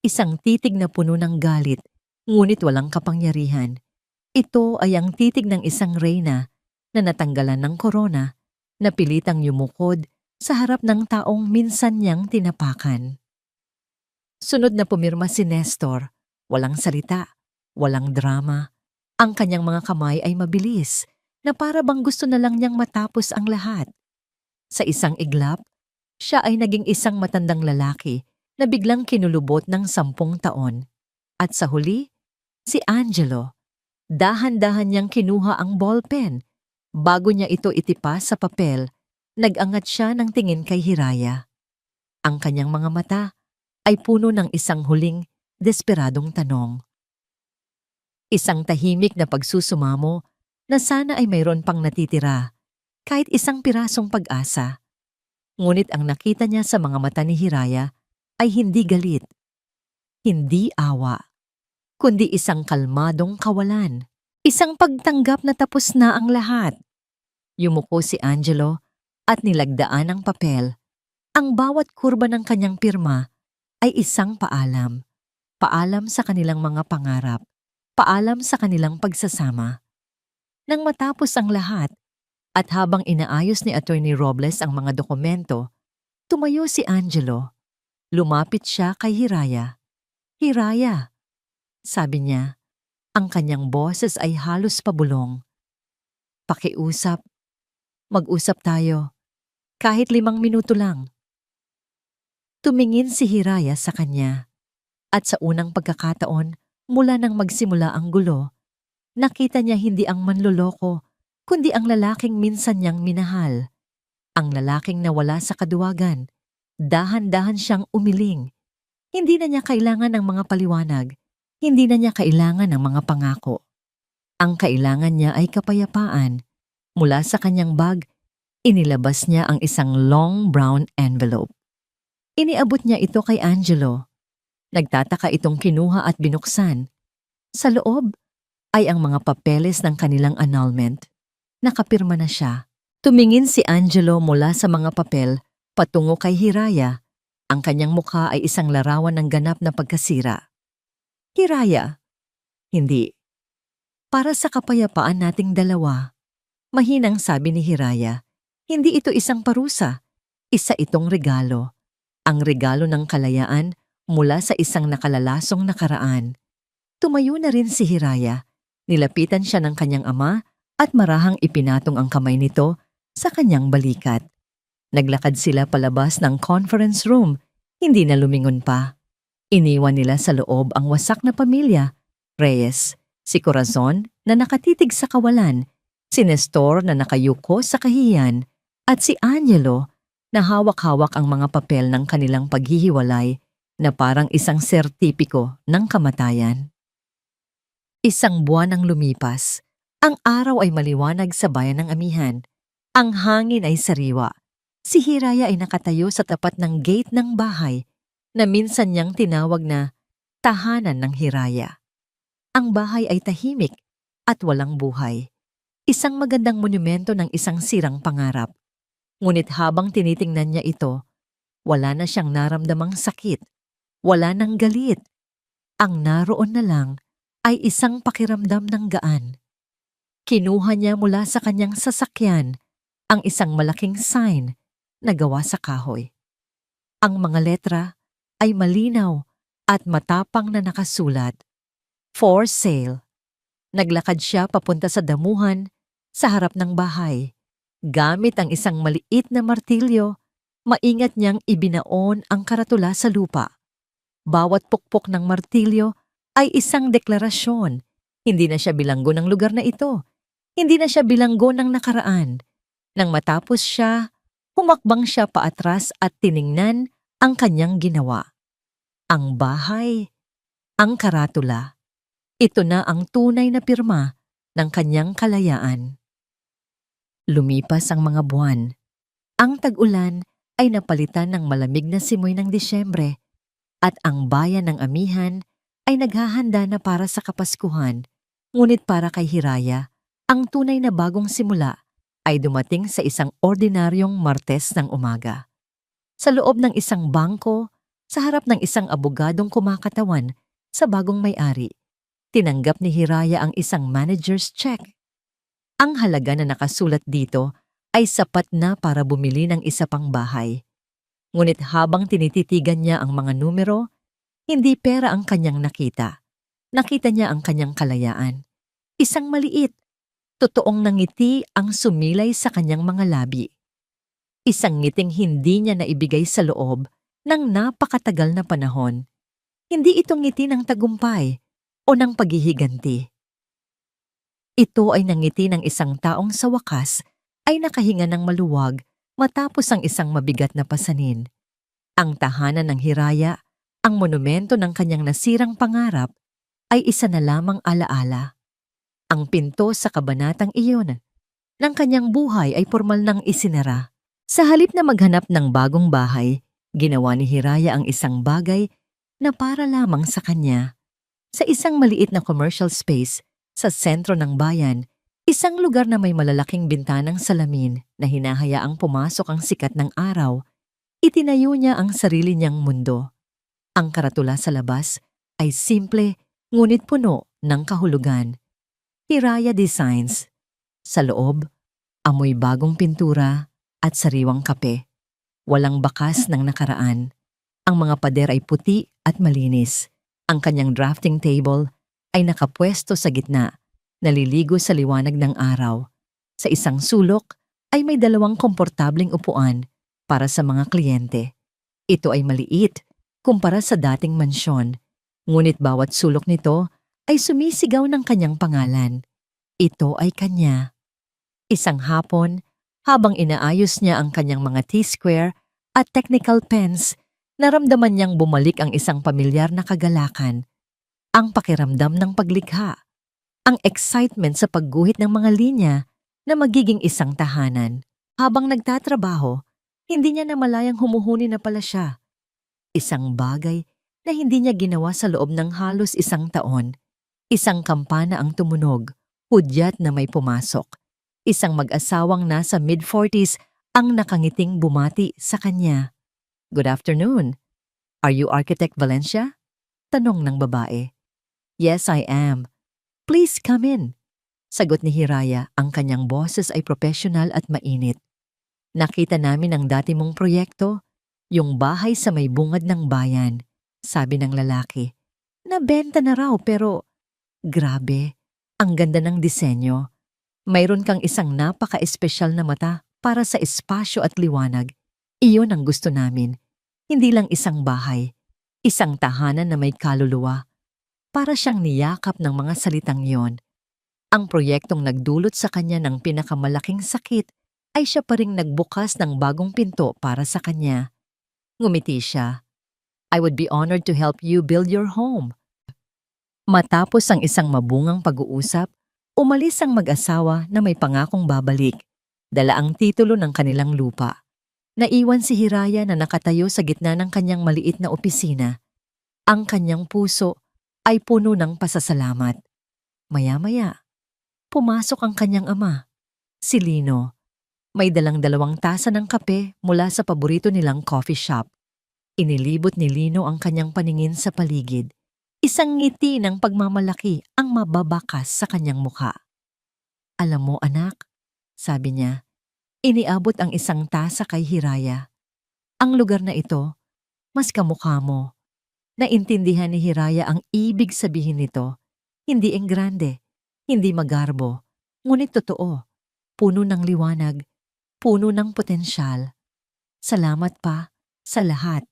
Isang titig na puno ng galit, ngunit walang kapangyarihan. Ito ay ang titig ng isang reyna na natanggalan ng korona, na pilitang yumukod sa harap ng taong minsan niyang tinapakan. Sunod na pumirma si Nestor, walang salita, walang drama. Ang kanyang mga kamay ay mabilis, na para bang gusto na lang niyang matapos ang lahat. Sa isang iglap, siya ay naging isang matandang lalaki na biglang kinulubot ng 10 taon. At sa huli, si Angelo. Dahan-dahan niyang kinuha ang ballpen. Bago niya ito itipas sa papel, nag-angat siya ng tingin kay Hiraya. Ang kanyang mga mata ay puno ng isang huling, desperadong tanong. Isang tahimik na pagsusumamo na sana ay mayroon pang natitira, kahit isang pirasong pag-asa. Ngunit ang nakita niya sa mga mata ni Hiraya ay hindi galit, hindi awa, kundi isang kalmadong kawalan, isang pagtanggap na tapos na ang lahat. Yumuko si Angelo at nilagdaan ang papel. Ang bawat kurba ng kanyang pirma ay isang paalam. Paalam sa kanilang mga pangarap. Paalam sa kanilang pagsasama. Nang matapos ang lahat, at habang inaayos ni Attorney Robles ang mga dokumento, tumayo si Angelo. Lumapit siya kay Hiraya. Hiraya, sabi niya, ang kanyang boses ay halos pabulong. Pakiusap, mag-usap tayo, kahit 5 minuto lang. Tumingin si Hiraya sa kanya, at sa unang pagkakataon, mula nang magsimula ang gulo, nakita niya hindi ang manloloko, kundi ang lalaking minsan niyang minahal. Ang lalaking nawala sa kaduwagan. Dahan-dahan siyang umiling. Hindi na niya kailangan ng mga paliwanag. Hindi na niya kailangan ng mga pangako. Ang kailangan niya ay kapayapaan. Mula sa kanyang bag, inilabas niya ang isang long brown envelope. Iniabot niya ito kay Angelo. Nagtataka itong kinuha at binuksan. Sa loob ay ang mga papeles ng kanilang annulment. Nakapirma na siya. Tumingin si Angelo mula sa mga papel patungo kay Hiraya. Ang kanyang mukha ay isang larawan ng ganap na pagkasira. Hiraya, hindi. Para sa kapayapaan nating dalawa. Mahinang sabi ni Hiraya, hindi ito isang parusa. Isa itong regalo. Ang regalo ng kalayaan mula sa isang nakalalasong nakaraan. Tumayo na rin si Hiraya. Nilapitan siya ng kanyang ama at marahang ipinatong ang kamay nito sa kanyang balikat. Naglakad sila palabas ng conference room, hindi na lumingon pa. Iniwan nila sa loob ang wasak na pamilya, Reyes, si Corazon na nakatitig sa kawalan, si Nestor na nakayuko sa kahiyan, at si Angelo na hawak-hawak ang mga papel ng kanilang paghihiwalay na parang isang sertipiko ng kamatayan. Isang buwan ang lumipas. Ang araw ay maliwanag sa bayan ng amihan. Ang hangin ay sariwa. Si Hiraya ay nakatayo sa tapat ng gate ng bahay na minsan niyang tinawag na tahanan ng Hiraya. Ang bahay ay tahimik at walang buhay. Isang magandang monumento ng isang sirang pangarap. Ngunit habang tinitingnan niya ito, wala na siyang naramdamang sakit. Wala nang galit. Ang naroon na lang ay isang pakiramdam ng gaan. Kinuha niya mula sa kanyang sasakyan ang isang malaking sign na gawa sa kahoy. Ang mga letra ay malinaw at matapang na nakasulat, "For sale." Naglakad siya papunta sa damuhan sa harap ng bahay. Gamit ang isang maliit na martilyo, maingat niyang ibinaon ang karatula sa lupa. Bawat pukpok ng martilyo ay isang deklarasyon. Hindi na siya bilanggo ng lugar na ito. Hindi na siya bilanggo ng nakaraan. Nang matapos siya, humakbang siya paatras at tiningnan ang kanyang ginawa. Ang bahay, ang karatula. Ito na ang tunay na pirma ng kanyang kalayaan. Lumipas ang mga buwan. Ang tag-ulan ay napalitan ng malamig na simoy ng Disyembre at ang bayan ng amihan ay naghahanda na para sa Kapaskuhan. Ngunit para kay Hiraya, ang tunay na bagong simula ay dumating sa isang ordinaryong Martes ng umaga. Sa loob ng isang bangko, sa harap ng isang abogadong kumakatawan sa bagong may-ari, tinanggap ni Hiraya ang isang manager's check. Ang halaga na nakasulat dito ay sapat na para bumili ng isa pang bahay. Ngunit habang tinititigan niya ang mga numero, hindi pera ang kanyang nakita. Nakita niya ang kanyang kalayaan. Isang maliit, totoong nangiti ang sumilay sa kanyang mga labi. Isang ngiting hindi niya naibigay sa loob ng napakatagal na panahon. Hindi ito ngiti ng tagumpay o ng paghihiganti. Ito ay nangiti ng isang taong sa wakas ay nakahinga ng maluwag matapos ang isang mabigat na pasanin. Ang tahanan ng Hiraya, ang monumento ng kanyang nasirang pangarap, ay isa na lamang alaala. Ang pinto sa kabanatang iyon ng kanyang buhay ay formal nang isinara. Sa halip na maghanap ng bagong bahay, ginawa ni Hiraya ang isang bagay na para lamang sa kanya. Sa isang maliit na commercial space sa sentro ng bayan, isang lugar na may malalaking bintanang salamin na hinahayaang pumasok ang sikat ng araw, itinayo niya ang sarili niyang mundo. Ang karatula sa labas ay simple ngunit puno ng kahulugan. Hiraya Designs. Sa loob, amoy bagong pintura at sariwang kape. Walang bakas ng nakaraan. Ang mga pader ay puti at malinis. Ang kanyang drafting table ay nakapwesto sa gitna, naliligo sa liwanag ng araw. Sa isang sulok ay may 2 komportableng upuan para sa mga kliyente. Ito ay maliit kumpara sa dating mansyon, ngunit bawat sulok nito ay sumisigaw ng kanyang pangalan. Ito ay kanya. Isang hapon, habang inaayos niya ang kanyang mga T-square at technical pens, naramdaman niyang bumalik ang isang pamilyar na kagalakan. Ang pakiramdam ng paglikha. Ang excitement sa pagguhit ng mga linya na magiging isang tahanan. Habang nagtatrabaho, hindi niya namalayang humuhuni na pala siya. Isang bagay na hindi niya ginawa sa loob ng halos 1 taon. Isang kampana ang tumunog, hudyat na may pumasok. Isang mag-asawang nasa mid-40s ang nakangiting bumati sa kanya. "Good afternoon. Are you Architect Valencia?" Tanong ng babae. "Yes, I am. Please come in." Sagot ni Hiraya, ang kanyang boses ay professional at mainit. "Nakita namin ang dati mong proyekto, yung bahay sa may bungad ng bayan," sabi ng lalaki. "Nabenta na raw pero grabe, ang ganda ng disenyo. Mayroon kang isang napaka-espesyal na mata para sa espasyo at liwanag. Iyon ang gusto namin. Hindi lang isang bahay, isang tahanan na may kaluluwa." Para siyang niyakap ng mga salitang yon. Ang proyektong nagdulot sa kanya ng pinakamalaking sakit ay siya pa ring nagbukas ng bagong pinto para sa kanya. Ngumiti siya. I would be honored to help you build your home. Matapos ang isang mabungang pag-uusap, umalis ang mag-asawa na may pangakong babalik. Dala ang titulo ng kanilang lupa. Naiwan si Hiraya na nakatayo sa gitna ng kanyang maliit na opisina. Ang kanyang puso ay puno ng pasasalamat. Maya-maya, pumasok ang kanyang ama, si Lino. May dalang 2 tasa ng kape mula sa paborito nilang coffee shop. Inilibot ni Lino ang kanyang paningin sa paligid. Isang ngiti ng pagmamalaki ang mababakas sa kanyang mukha. Alam mo anak, sabi niya, iniabot ang 1 tasa kay Hiraya. Ang lugar na ito, mas kamukha mo. Naintindihan ni Hiraya ang ibig sabihin nito. Hindi enggrande, hindi magarbo, ngunit totoo. Puno ng liwanag, puno ng potensyal. Salamat pa sa lahat,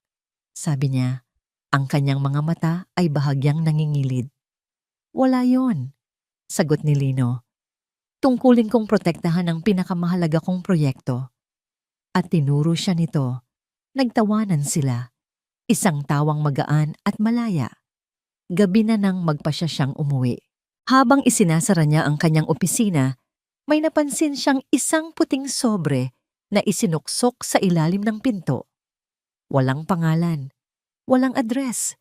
sabi niya. Ang kanyang mga mata ay bahagyang nangingilid. Wala yon, sagot ni Lino. Tungkulin kong protektahan ang pinakamahalaga kong proyekto. At tinuro siya nito. Nagtawanan sila. Isang tawang magaan at malaya. Gabi na nang magpasya siyang umuwi. Habang isinasara niya ang kanyang opisina, may napansin siyang isang puting sobre na isinuksok sa ilalim ng pinto. Walang pangalan. Walang address.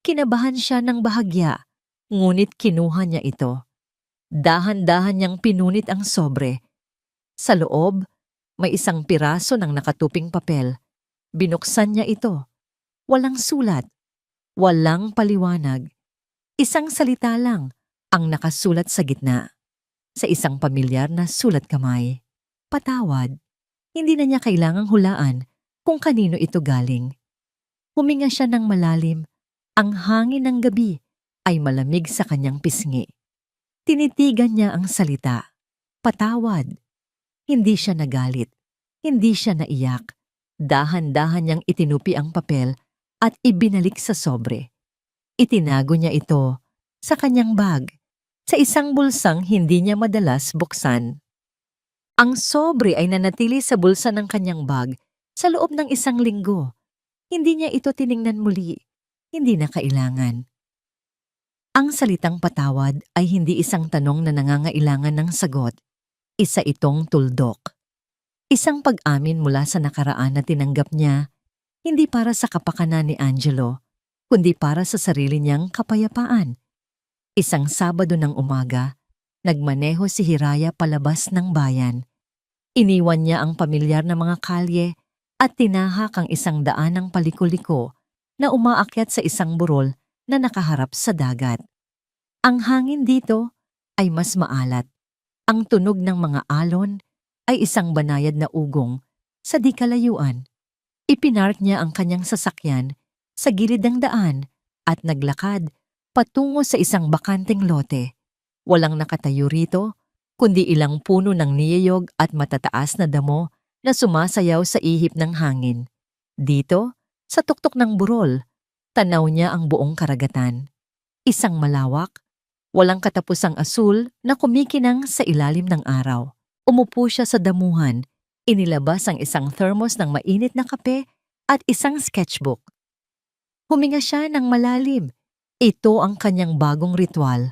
Kinabahan siya ng bahagya, ngunit kinuha niya ito. Dahan-dahan niyang pinunit ang sobre. Sa loob, may isang piraso ng nakatuping papel. Binuksan niya ito. Walang sulat. Walang paliwanag. Isang salita lang ang nakasulat sa gitna. Sa isang pamilyar na sulat kamay. Patawad. Hindi na niya kailangang hulaan kung kanino ito galing. Huminga siya ng malalim. Ang hangin ng gabi ay malamig sa kanyang pisngi. Tinitigan niya ang salita. Patawad. Hindi siya nagalit. Hindi siya naiyak. Dahan-dahan niyang itinupi ang papel at ibinalik sa sobre. Itinago niya ito sa kanyang bag, sa isang bulsang hindi niya madalas buksan. Ang sobre ay nanatili sa bulsa ng kanyang bag sa loob ng 1 linggo. Hindi niya ito tiningnan muli. Hindi na kailangan. Ang salitang patawad ay hindi isang tanong na nangangailangan ng sagot. Isa itong tuldok. Isang pag-amin mula sa nakaraan na tinanggap niya, hindi para sa kapakanan ni Angelo, kundi para sa sarili niyang kapayapaan. Isang Sabado ng umaga, nagmaneho si Hiraya palabas ng bayan. Iniwan niya ang pamilyar na mga kalye at tinahak ang 100 ng paliko-liko na umaakyat sa isang burol na nakaharap sa dagat. Ang hangin dito ay mas maalat. Ang tunog ng mga alon ay isang banayad na ugong sa di kalayuan. Ipinark niya ang kanyang sasakyan sa gilid ng daan at naglakad patungo sa isang bakanteng lote. Walang nakatayo rito, kundi ilang puno ng niyeyog at matataas na damo na sumasayaw sa ihip ng hangin. Dito, sa tuktok ng burol, tanaw niya ang buong karagatan. Isang malawak, walang katapusang asul na kumikinang sa ilalim ng araw. Umupo siya sa damuhan, inilabas ang isang thermos ng mainit na kape at isang sketchbook. Huminga siya ng malalim. Ito ang kanyang bagong ritual,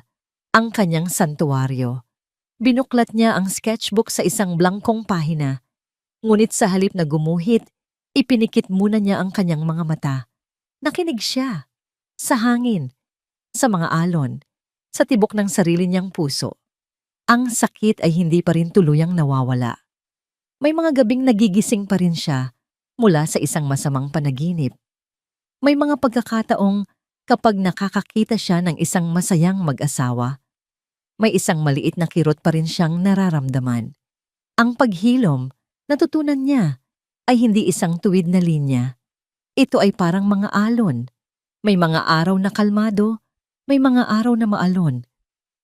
ang kanyang santuwaryo. Binuklat niya ang sketchbook sa isang blangkong pahina. Ngunit sa halip na gumuhit, ipinikit muna niya ang kanyang mga mata. Nakinig siya. Sa hangin, sa mga alon, sa tibok ng sarili niyang puso. Ang sakit ay hindi pa rin tuluyang nawawala. May mga gabing nagigising pa rin siya mula sa isang masamang panaginip. May mga pagkakataong kapag nakakakita siya ng isang masayang mag-asawa, may isang maliit na kirot pa rin siyang nararamdaman. Ang paghilom, natutunan niya, ay hindi isang tuwid na linya. Ito ay parang mga alon. May mga araw na kalmado, may mga araw na maalon.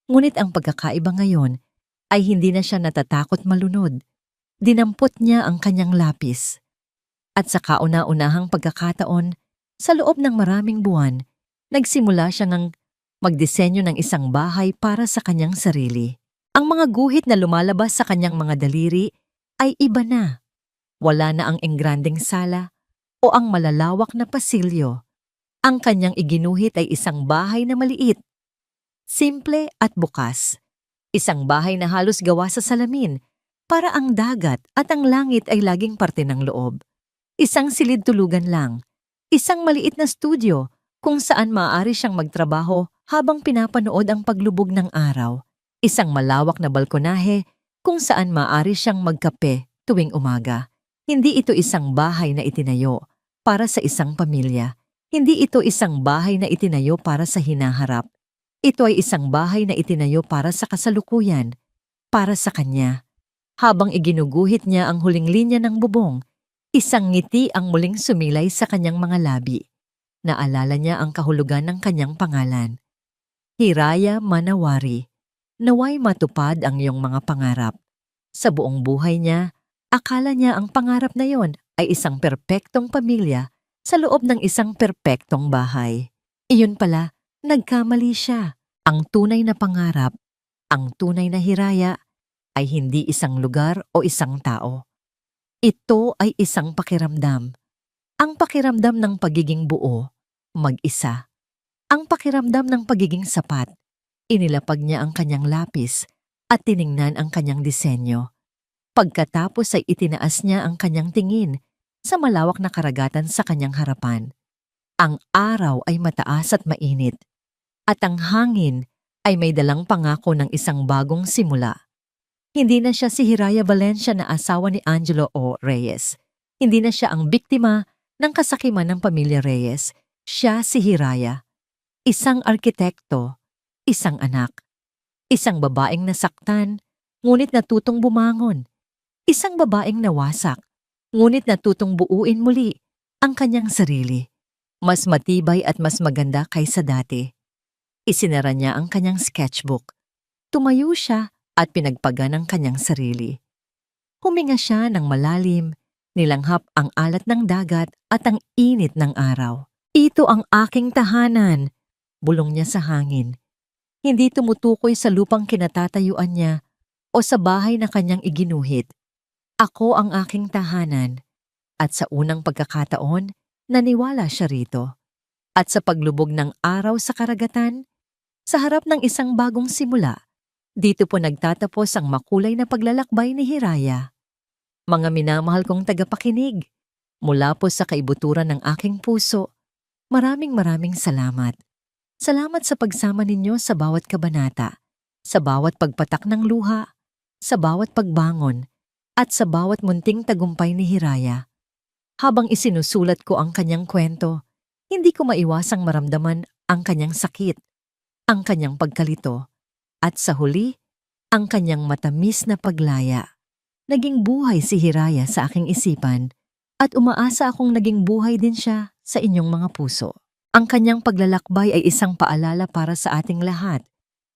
Ngunit ang pagkakaiba ngayon ay hindi na siya natatakot malunod. Dinampot niya ang kanyang lapis. At sa kauna-unahang pagkakataon, sa loob ng maraming buwan, nagsimula siya ng magdisenyo ng isang bahay para sa kanyang sarili. Ang mga guhit na lumalabas sa kanyang mga daliri ay iba na. Wala na ang enggrandeng sala o ang malalawak na pasilyo. Ang kanyang iginuhit ay isang bahay na maliit, simple at bukas. Isang bahay na halos gawa sa salamin, para ang dagat at ang langit ay laging parte ng loob. Isang silid-tulugan lang, isang maliit na studio kung saan maaari siyang magtrabaho habang pinapanood ang paglubog ng araw. Isang malawak na balkonahe kung saan maaari siyang magkape tuwing umaga. Hindi ito isang bahay na itinayo para sa isang pamilya. Hindi ito isang bahay na itinayo para sa hinaharap. Ito ay isang bahay na itinayo para sa kasalukuyan, para sa kanya. Habang iginuguhit niya ang huling linya ng bubong, isang ngiti ang muling sumilay sa kanyang mga labi. Naalala niya ang kahulugan ng kanyang pangalan. Hiraya Manawari, naway matupad ang iyong mga pangarap. Sa buong buhay niya, akala niya ang pangarap na yon ay isang perpektong pamilya sa loob ng isang perpektong bahay. Iyon pala, nagkamali siya. Ang tunay na pangarap, ang tunay na hiraya, ay hindi isang lugar o isang tao. Ito ay isang pakiramdam. Ang pakiramdam ng pagiging buo, mag-isa. Ang pakiramdam ng pagiging sapat. Inilapag niya ang kanyang lapis at tiningnan ang kanyang disenyo. Pagkatapos ay itinaas niya ang kanyang tingin sa malawak na karagatan sa kanyang harapan. Ang araw ay mataas at mainit, at ang hangin ay may dalang pangako ng isang bagong simula. Hindi na siya si Hiraya Valencia na asawa ni Angelo O. Reyes. Hindi na siya ang biktima ng kasakiman ng pamilya Reyes. Siya si Hiraya. Isang arkitekto, isang anak, isang babaeng nasaktan, ngunit natutong bumangon. Isang babaeng nawasak, ngunit natutong buuin muli ang kanyang sarili. Mas matibay at mas maganda kaysa dati. Isinara niya ang kanyang sketchbook. Tumayo siya at pinagpagan ang kanyang sarili. Huminga siya ng malalim, nilanghap ang alat ng dagat at ang init ng araw. Ito ang aking tahanan, bulong niya sa hangin. Hindi tumutukoy sa lupang kinatatayuan niya o sa bahay na kanyang iginuhit. Ako ang aking tahanan, at sa unang pagkakataon, naniwala siya rito. At sa paglubog ng araw sa karagatan, sa harap ng isang bagong simula, dito po nagtatapos ang makulay na paglalakbay ni Hiraya. Mga minamahal kong tagapakinig, mula po sa kaibuturan ng aking puso, maraming salamat. Salamat sa pagsama ninyo sa bawat kabanata, sa bawat pagpatak ng luha, sa bawat pagbangon, at sa bawat munting tagumpay ni Hiraya. Habang isinusulat ko ang kanyang kwento, hindi ko maiwasang maramdaman ang kanyang sakit, ang kanyang pagkalito, at sa huli, ang kanyang matamis na paglaya. Naging buhay si Hiraya sa aking isipan at umaasa akong naging buhay din siya sa inyong mga puso. Ang kanyang paglalakbay ay isang paalala para sa ating lahat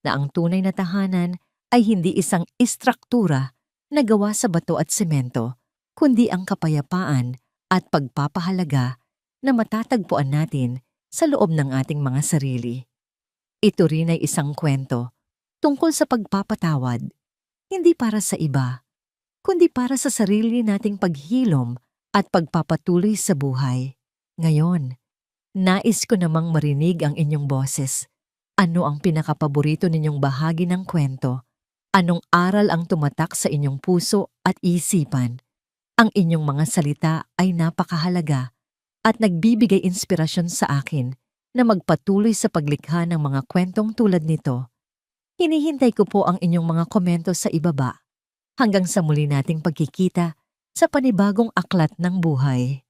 na ang tunay na tahanan ay hindi isang istruktura na gawa sa bato at semento, kundi ang kapayapaan at pagpapahalaga na matatagpuan natin sa loob ng ating mga sarili. Ito rin ay isang kwento tungkol sa pagpapatawad, hindi para sa iba, kundi para sa sarili nating paghilom at pagpapatuloy sa buhay. Ngayon, nais ko namang marinig ang inyong boses. Ano ang pinakapaborito ninyong bahagi ng kwento? Anong aral ang tumatak sa inyong puso at isipan? Ang inyong mga salita ay napakahalaga at nagbibigay inspirasyon sa akin na magpatuloy sa paglikha ng mga kwentong tulad nito. Hinihintay ko po ang inyong mga komento sa ibaba. Hanggang sa muli nating pagkikita sa panibagong aklat ng buhay.